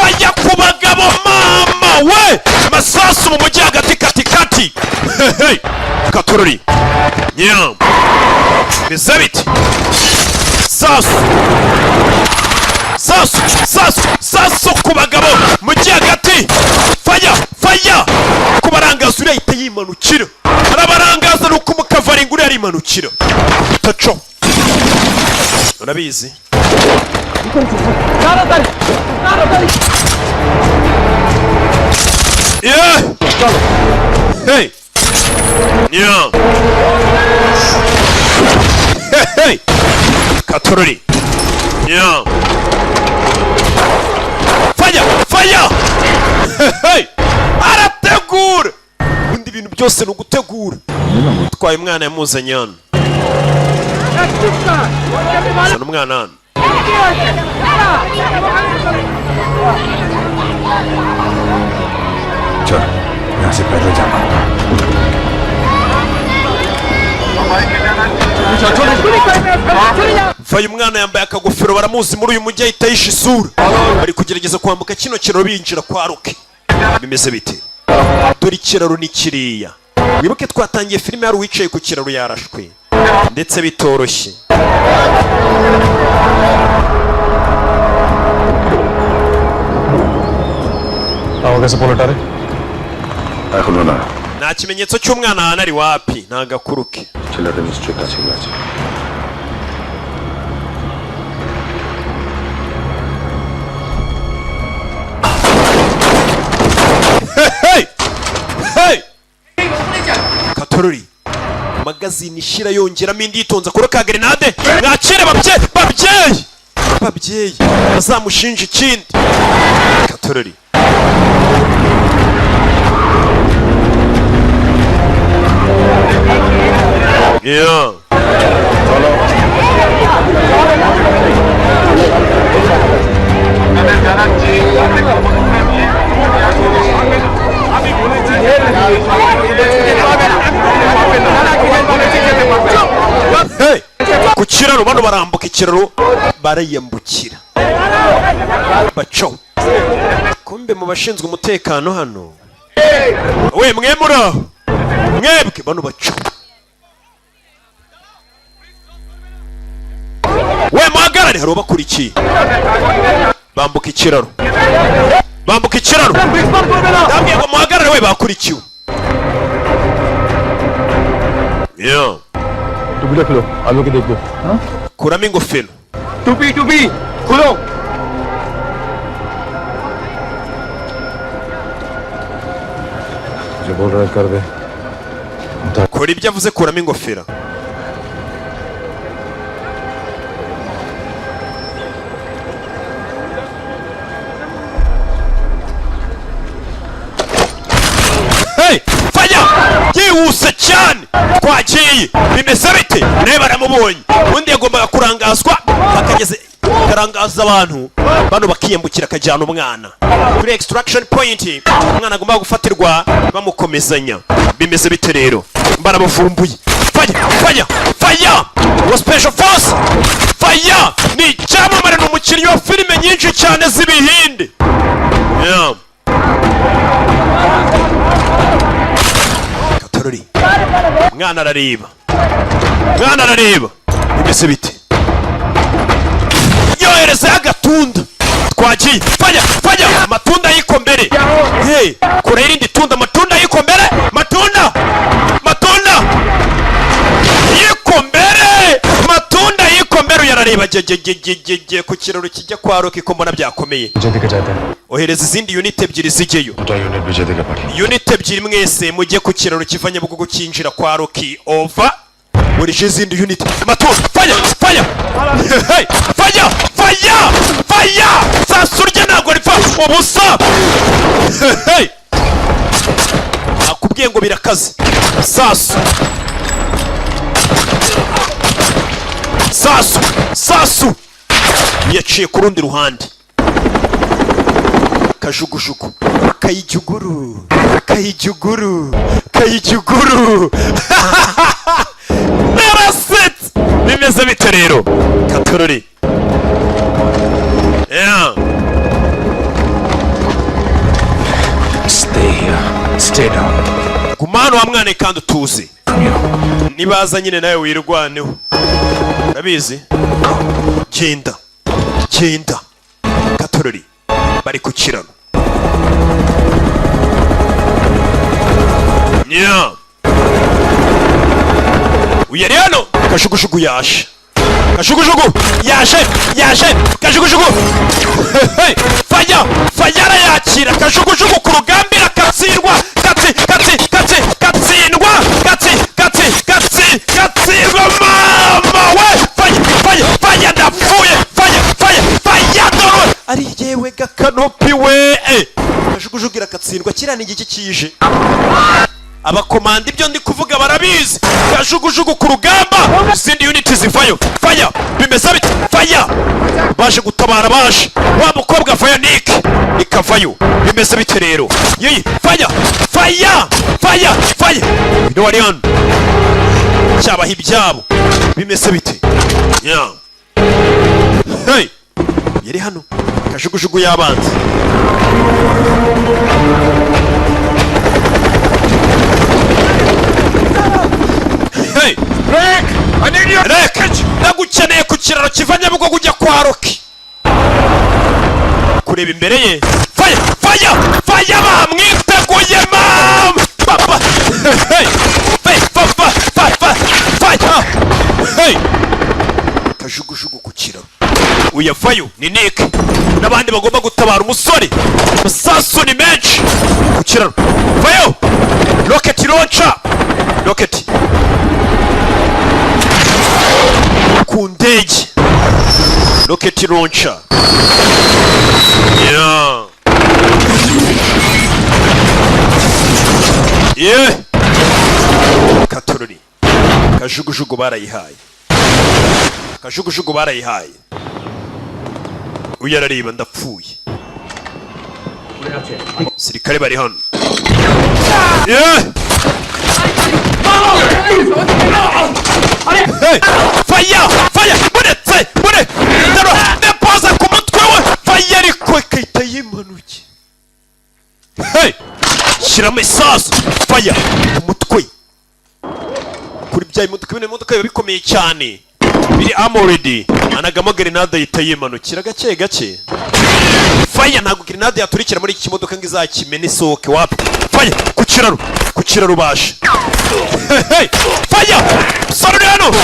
fajya ku bagabo mama we masasu mu mujyi hagati katikati Katorori nyam bimeze bite sasu ku bagabo mu mujyi hagati faya kubarangaza uriya ahita yimanukira arabarangaza nuko umukavaringa uriya arimanukira taco urabizi yeah hey yeah hey Katorori yeah faya hey arategura ubundi ibintu byose ni ugutegura twaye umwana yamuzanye hano zana umwana hano Faye umwana yambaye akagofero baramuzi muri uyu mujyi ahita yisha isura bari kugerageza kwambuka kino kiraro binjira kwa Roki bimeze bite dore ikiraro ni kiriya wibuke twatangiye filime hari uwicaye ku kiraro yarashwe ndetse bitoroshye nta kimenyetso cy'umwana ahantu ari wapi nta gakuru ke Katorori magazine ishira yongeramo indi yitonza kuri ka grenade mwakire babyeyi bazamushinja ikindi Katorori yeah hey ku kiraro bano barambuka ikiraro barayambukira baco kumbe mu bashinzwe umutekano hano we mwemura mwebwe bano baco we muhagarare hari ubakurikiye bambuka ikiraro ndambwiye ngo muhagarare we bakurikiwe yeah टुपी खोलो आलू के देखो kuramo ingofero टुपी खोलो जो बोल रहा है कर दे kora ibyo avuze kuramo ingofero byihuse cyane twagiye bimeze bite nawe baramubonye undi yagombaga kurangazwa akarangaza abantu bano bakiyambukira akajyana umwana kuri extraction point umwana agomba gufatirwa bamukomezanya bimeze bite rero baramuvumbuye faya wa special force faya ni icyamamare ni umukinnyi wa filime nyinshi cyane z'ibihinde yeah. mwana arareba bimeze bite yohereza agatunda twagiye fanya amatunda yiko mbere hey kure irindi tunda amatunda yiko mbere matunda yiko mbere yarareba jeje ku kiraro kijya kwa Rocky ko mbona byakomeye ohereza izindi unit ebyiri zijyeyo unit ebyiri mwese mujye ku kiraro kivanye bugugu kinjira kwa Rocky over urije izindi unit matunda fanya sasurya ntabwo ripfa ubusa akubwiye ngo birakaze sasu yaciye ku rundi ruhande kajugujugu kayijuguru narasetse bimeze bite rero katorori yeah stay down gumano wa mwana kandi utuze nibaza nyine nawe wirwaneho urabizi genda katorori bari ku kiraro yeah uyari hano kajugujugu yaje kajugujugu fanya arayakira kajugujugu ku rugambira katsindwa mama we fanya ndapfuye fanya doro ari yewe gakanopi we kajugujugu irakatsindwa kiriya ni igiki kije abakomanda ibyo ndi kuvuga barabizi kajugujugu ku rugamba izindi unit zivayo faya bimeze bite faya baje gutabara baje wa mukobwa faya Nick ikavayo bimeze bite rero yeyi faya bino wari hano cyabaha ibyabo bimeze bite yeah hey yari hano kajugujugu y'abanzi hey Rick nagukeneye ku kiraro kivanye bwo kujya kwa Rocky kureba imbere ye faya bamwiteguye mama papa hey kajugujugu ku kiraro uyavayo ni Nick n'abandi bagomba gutabara umusore amasasu ni menshi ku kiraro vayo rocket launcher ku ndege rocket launcher yeah katorori kajugujugu barayihaye uyarareba ndapfuye sirikare bari hano yeah hey faya buretse ndaro depoza ku mutwe we faya ariko ikahita yimanuke hey shyiramo isasu faya umutwe kuri bya imodoka biba bikomeye cyane biri armored anagamo grenade yita yimanukira gake faya ntabwo grenade yaturikira muri iki kimodoka ngo izakimene isohoke wapi. Faya ku kiraro bashe. Faya saro hano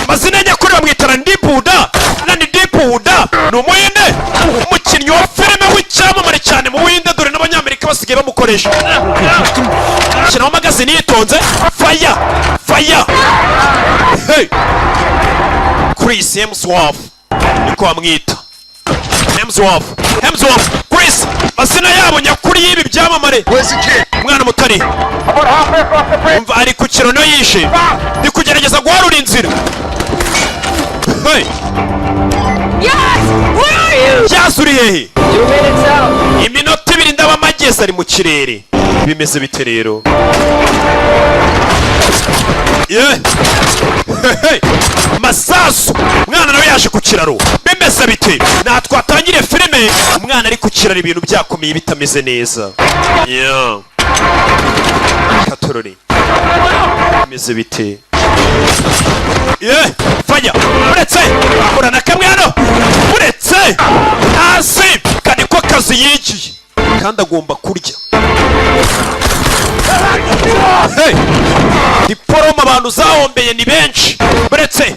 mazina nyakuri bamwitara Ndibuda na Ndibuda ni umuhinde umukinnyi wa filime w'icyamamare cyane mu Buhinde dore n'abanyamerika basigaye bamukoresha. Shyiraho magazine yitonze. Faya Chris Hemsworth niko bamwita. Hemsworth Chris mazina yabo nyakuri y'ibi byamamare. Umwana mutari umva ari ku kiraro yishe ndi kugerageza guharura inzira. Uri hehe? Iminota 2 ndaba amagezi ari mu kirere. Bimeze bite rero? Masasu umwana nawe yaje ku kiraro. Bimeze bite? Natwatangire filime umwana ari ku kiraro ibintu byakomeye bitameze neza. Katorori bimeze bite? Fanya uretse urana kamwe hano uretse hasi kandi ko kazi yigiye kandi agomba kurya. Diporoma abantu zahombeye ni benshi uretse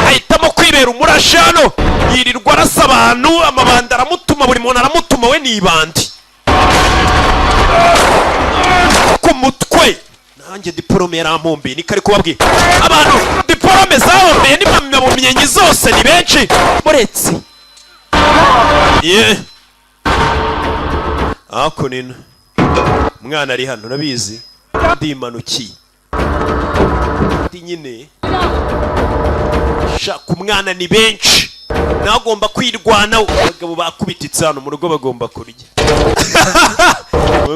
ahitamo kwibera umurashano yirirwa arasa abantu amabandi aramutuma buri muntu aramutuma we ni ibandi ku mutwe. Nanjye diporome yarampombeye ni kari kubabwira abantu diporome zahombeye n'impamyabumenyi zose ni benshi muretse ako nina umwana ari hano nabizi ndimanukiye ndi nyine shaka umwana ni benshi nagomba kwirwanaho. Abagabo bakubititse hano mu rugo bagomba kurya.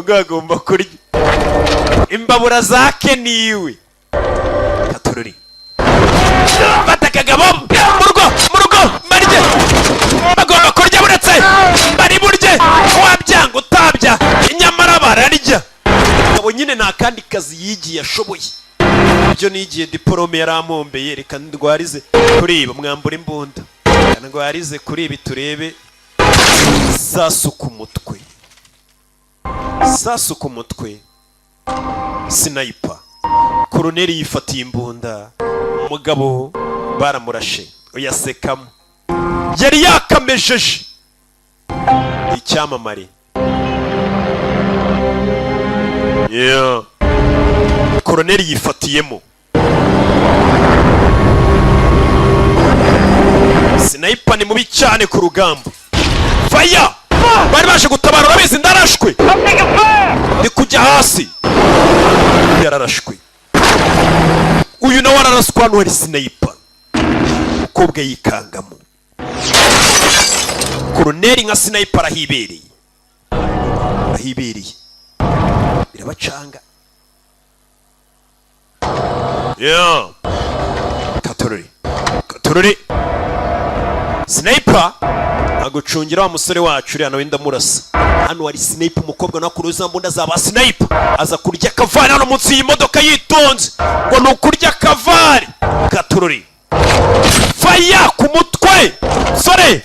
Bagomba kurya imbabura zake niwe Katorori batakagabo mu rugo marye bagomba kurya buretse bari burye wabyanga utabya inyamara bararya. Abo nyine nta kandi kazi yigiye ashoboye. Ibyo nigiye diporome yarampombeye reka ndwarize kuri ibi mwambura imbunda ndwarize kuri ibi turebe. Sasu ku mutwe sniper koroneri yifatiye imbunda umugabo baramurashe uyasekamo yari yakamejeje icyamamare. Koroneri yifatiyemo sniper ni mubi cyane ku rugamba. Fire bari baje gutabara urabizi ndarashwe ndi kujya hasi yararashwe. Uyu nawe araraswa hano hari sniper umukobwa yikangamo. Koroneri nka sniper arahibereye birabacanga. Katorori sniper agucungira wa musore wacu uriya nawe ndamurasa. Hano hari sniper umukobwa nakuru uzambunda zaba sniper aza kurya kavari hano munsi y'imodoka yitonze ngo nukurya kavari. Katorori faya ku mutwe sore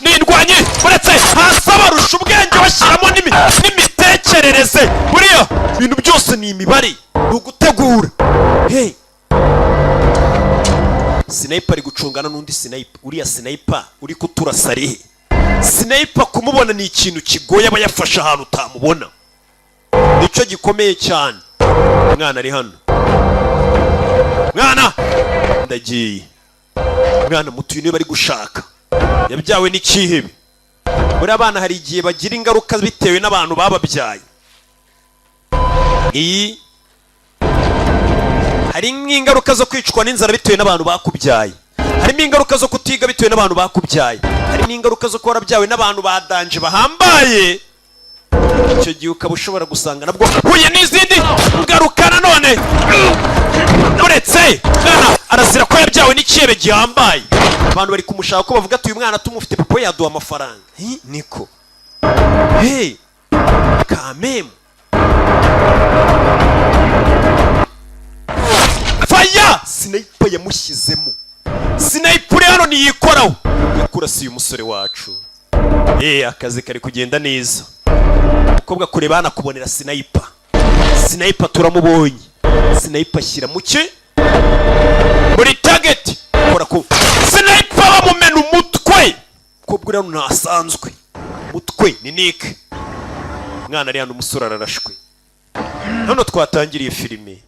nindwanye uretse hasi abarusha ubwenge bashyiramo n'imitekerereze. Buriya ibintu byose ni imibare ni ugutegura. Sniper ari gucungana n'undi sniper. Uriya sniper uri kuturasa rehe? Sniper kumubona ni ikintu kigoye aba yafashe ahantu utamubona. Nicyo gikomeye cyane. Mwana ari hano. Mwana ndagiye. Mwana mutuye niba bari gushaka. Yabyawe n'ikihebe. Muri abana hari igihe bagira ingaruka bitewe n'abantu bababyaye. Harimo ingaruka zo kwicwa n'inzara bitewe n'abantu bakubyaye. Harimo ingaruka zo kutiga bitewe n'abantu bakubyaye. Harimo ingaruka zo kuba byawe n'abantu badanje bahambaye. Icyo gihe ukaba ushobora gusanga nabwo huye n'izindi ngaruka nanone. Uretse mwana arazira ko yabyawe n'ikiyebe gihambaye. Abantu bari kumushaka ko bavuga ati uyu mwana tumufite papa yaduha amafaranga. Niko kamemu faya sniper yamushyizemo. Sniper hano niyikoraho yakurasiye umusore wacu. akazi kari kugenda neza. Umukobwa kureba anakubonera sniper. Sniper turamubonye. Sniper ashyira muke muri target. Kora ko sniper bamumena umutwe. Kobwa rero ntasanzwe. Umutwe ni Nick. Mwana ari hano umusore ararashwe. Hano twatangiriye filime.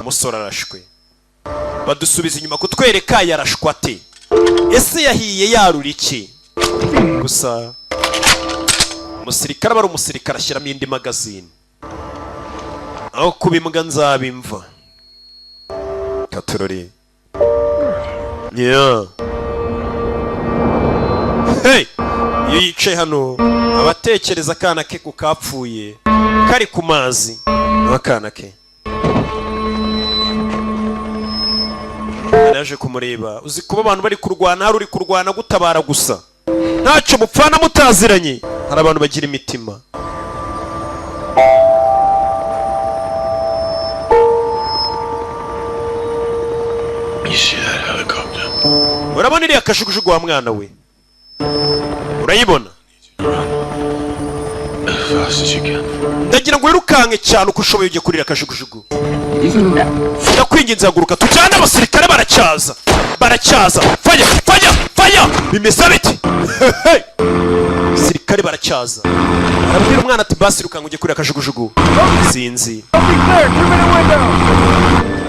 Umusore arashwe. Badusubiza inyuma kutwereka yarashwa ate. Ese yahiye yarura iki? Gusa umusirikare bari umusirikare ashyiramo indi magazine. Aho kubimbwa nzabimva. Katurori. Yeah. Hey! Iyo yicaye hano abatekereza akana ke kukapfuye kari ku mazi n'akana ke. Naje kumureba. Uzi kuba abantu bari kurwana hari uri kurwana gutabara gusa. Ntacyo mupfana mutaziranye. Hari abantu bagira imitima. Urabona iriya kashugujugu wa mwana we? Urayibona? Ndagira ngo wirukanke cyane uko ushoboye ujye kurira kashugujugu. Ndakwinginze haguruka tujyane abasirikare baracyaza. Baracyaza. Faya. Bimeze biti. Sirikare baracyaza. Arabwira umwana ati basi rukanka ujye kurira kashugujugu. Sinzi.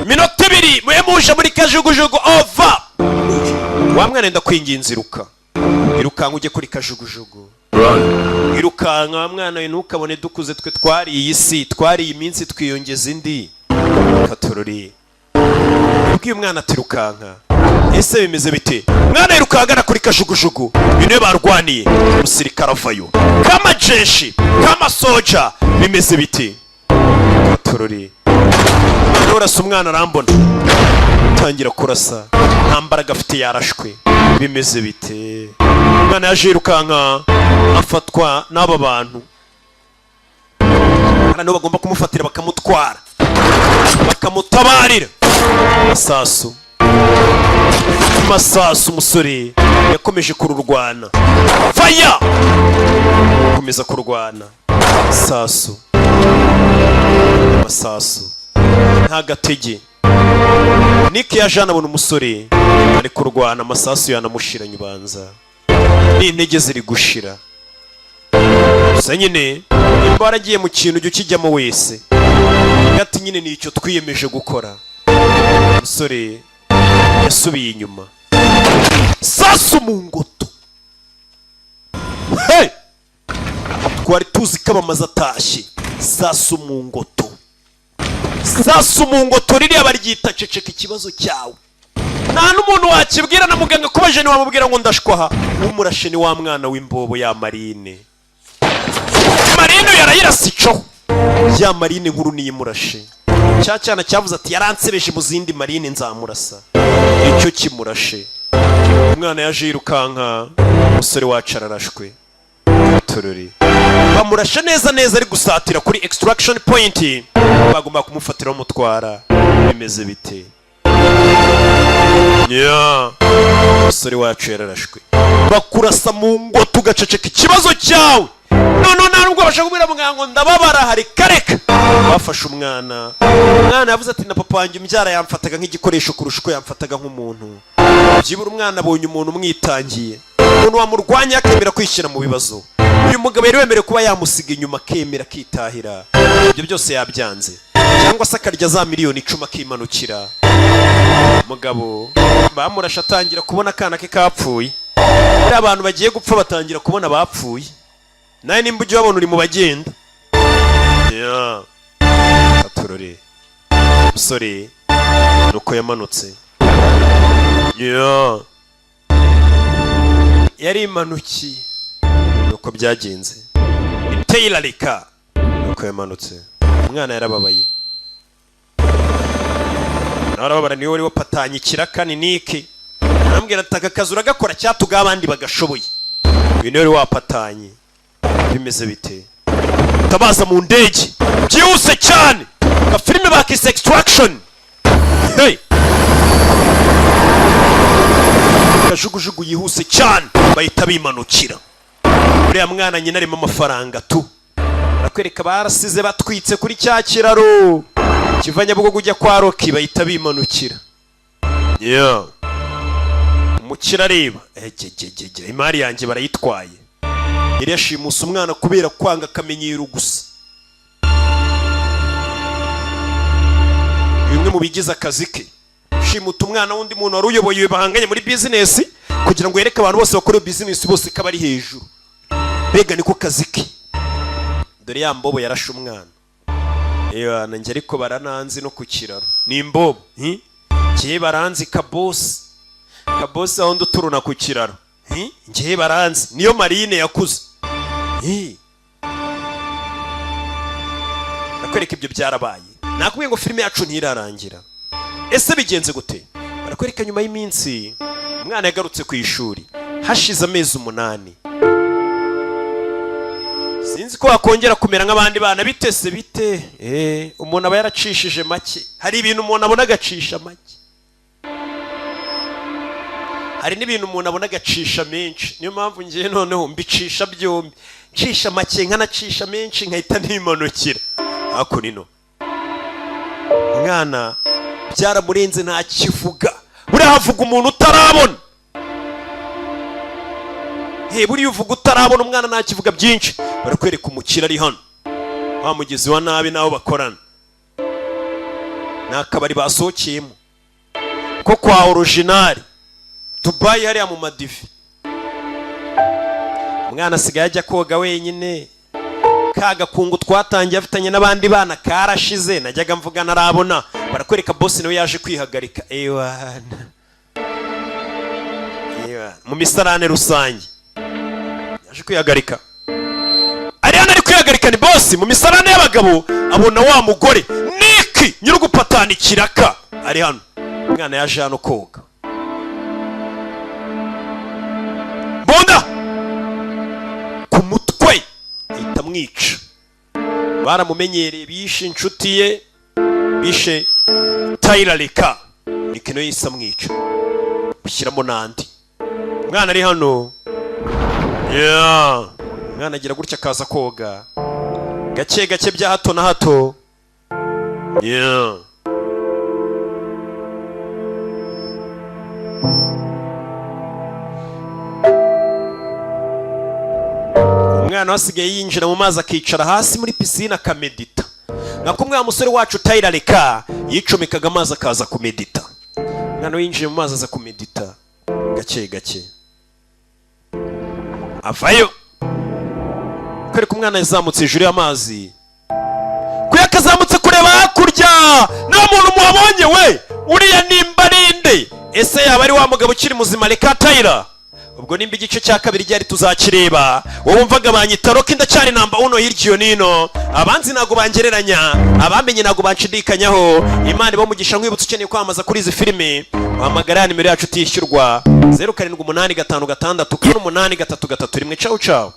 Minota 2 muje muri kajugujugu over. Wa mwana ndakwinginze iruka. Irukanka ujye kuri kajugujugu. Irukanka mwana we ntukabone dukuze twe twari iyi si, twari iyi minsi twiyongeza indi. Katurori. Ubwiye umwana ati rukanka. Ese bimeze bite? Mwana irukangana kuri kajugujugu. Bine barwaniye. Umusirikare avayo. Kama jeshi, kama soja. Bimeze bite? Katurori. Urasa umwana arambona. Tangira kurasa. Nta mbaraga afite yarashwe. Bimeze bite? Umwana yaje irukanka afatwa n'aba bantu. Hano bagomba kumufatira bakamutwara. Bakamutabarira. Masasu umusore yakomeje kururwana. Fire! Komeza kurwana. Masasu. Nta gatege. Nick yaje anabona umusore ari kurwana amasasu yanamushiranye ubanza. Ni intege ziri gushira. Gusa nyine imbara agiye mu kintu cyo kijyamo wese. Gati nyine ni icyo twiyemeje gukora. Umusore yasubiye inyuma. Sasu mu ngoto. Hey! Twari tuzi ko abamaze atashye. Sasu mu ngoto. Sasu mu ngoto ririya baryita ceceka ikibazo cyawe. Nta n'umuntu wakibwira na muganga kubaje ni wamubwira ngo ndashwaha. Umurashe ni wa mwana w'imbobo ya Marine. Marine yarayirasico. Ya Marine nkuru ni imurashe. Cyana cyavuze ati yaransebeje mu zindi Marine nzamurasa. Icyo kimurashe. Umwana yaje yirukanka. Umusore wacu ararashwe. Tururi. Bamurashe neza ari gusatira kuri extraction point. Bagomba kumufatira umutwara. Bimeze bite? Umusore wacu yararashwe. Bakurasa mu ngo tugaceceka ikibazo cyawe. None nubwo bashaka kubwira muganga ngo ndababara hari kareka. Bafashe umwana. Umwana yavuze ati na papa wanjye umbyara yamfataga nk'igikoresho kurusha uko yamfataga nk'umuntu. Byibura umwana abonye umuntu umwitangiye. Umuntu wamurwanya akemera kwishyira mu bibazo. Uyu mugabo yari wemerewe kuba yamusiga inyuma akemera kitahira. Ibyo byose yabyanze. Cyangwa se akarya za miliyoni 10 akimanukira. Mugabo bamurasha atangira kubona akana ke kapfuye. Ari abantu bagiye gupfa batangira kubona bapfuye. Naye nimba ujye wabona uri mu bagenda. Katurore. Umusore nuko yamanutse. Yari imanuki. Nuko byagenze. Iteyirarika. Nuko yamanutse. Umwana yarababaye. Narababara niwe wari wapatanye ikiraka ni Nick. Arambwira ati akazi uragakora cyatuga abandi bagashoboye. Uyu niwe wari wapatanye. Bimeze bite? Tabaza mu ndege. Byihuse cyane. Ka filime bakise extraction. Hey. Kajugujugu yihuse cyane bahita bimanukira. uriya mwana nyina arimo amafaranga tu. Barakwereka barasize batwitse kuri cya kiraro kiva Nyabugogo ujya kwa Roki, bahita bimanukira. Yeah. Umukira areba, imari yanjye barayitwaye. Yari yashimusa umwana kubera kwanga akamenyero gusa. Bimwe mu bigize akazi ke, shimuta umwana wundi muntu wari uyoboye bahanganye muri business kugira ngo yereke abantu bose bakora business bose ko bari hejuru. Bega niko kazi ke. Dore ya mbobo yarashe umwana. Nanjye ariko barananzi no ku kiraro. Ni imbobo, ngiye baranzi kabosi aho nduturuna ku kiraro. Ngiye baranzi niyo Marine yakuze. Nakwereka ibyo byarabaye. Nakubwiye ngo filime yacu ntirarangira. Ese bigenze gute? Barakwereka nyuma y'iminsi umwana yagarutse ku ishuri hashize amezi 8. Sinzi ko wakongera kumera nk'abandi bana bitese bite. Umuntu aba yaracishije make. Hari ibintu umuntu abona agacisha make. Hari n'ibintu umuntu abona agacisha menshi. Niyo mpamvu ngiye noneho mbicisha byombi. Cisha make nkanacisha menshi nkahita ntimanukira. Ako nino. Mwana byaramurenze nta kivuga. Buri havuga umuntu utarabona. Buri uvuga utarabona umwana nta kivuga byinshi. Barakwereka umukira ari hano. Wa mugezi wa nabi nawo bakorana. Nakabari basohokeyemo. Ko kwa original. Dubai hariya mu madivi. Umwana asigaye ajya koga wenyine. Kaga kungu twatangiye afitanye n'abandi bana karashize. Najyaga mvuga narabona. Barakwereka boss nawe yaje kwihagarika. Mu misarane rusange. Yaje kwihagarika. Ariana ari kwihagarika ni boss mu misarane y'abagabo abona wa mugore Niki nyirugupatana ikiraka ari hano. Umwana yaje hano koga. Bonda ku mutwe ahita mwica. Baramumenyereye bishe inshuti ye, bishe Tyler Leka. Nikino yisa mwica. Bishyiramo nandi. Umwana ari hano. Umwana agira gutya akaza koga. Gake gake bya hato na hato. Umwana wasigaye yinjira mu mazi akicara hasi muri pisine akamedita. Nako umwana musore wacu Tyler Leka yicomekaga amazi akaza kumedita. Umwana yinjiye mu mazi aza kumedita. Gake gake. Avayo. Kwereka umwana yazamutse hejuru y'amazi. Kuyakazamutse kureba hakurya. Nta muntu muhabonye we. Uriya nimbarinde. Ese yaba ari wa mugabo ukiri muzima Leka Tyler? Ubwo nimba igice cya kabiri ryari tuzakireba. Wowe umvaga banyita Roki ndacyari namba 1 hiryo nino. Abanzi nago bangereranya, abamenye nago bancishidikanyaho. Imana ibamugisha nkwibutse ukeneye kwamaza kuri izi filime. Wahamagara nimero yacu tishyurwa 078556 833. Ciao ciao.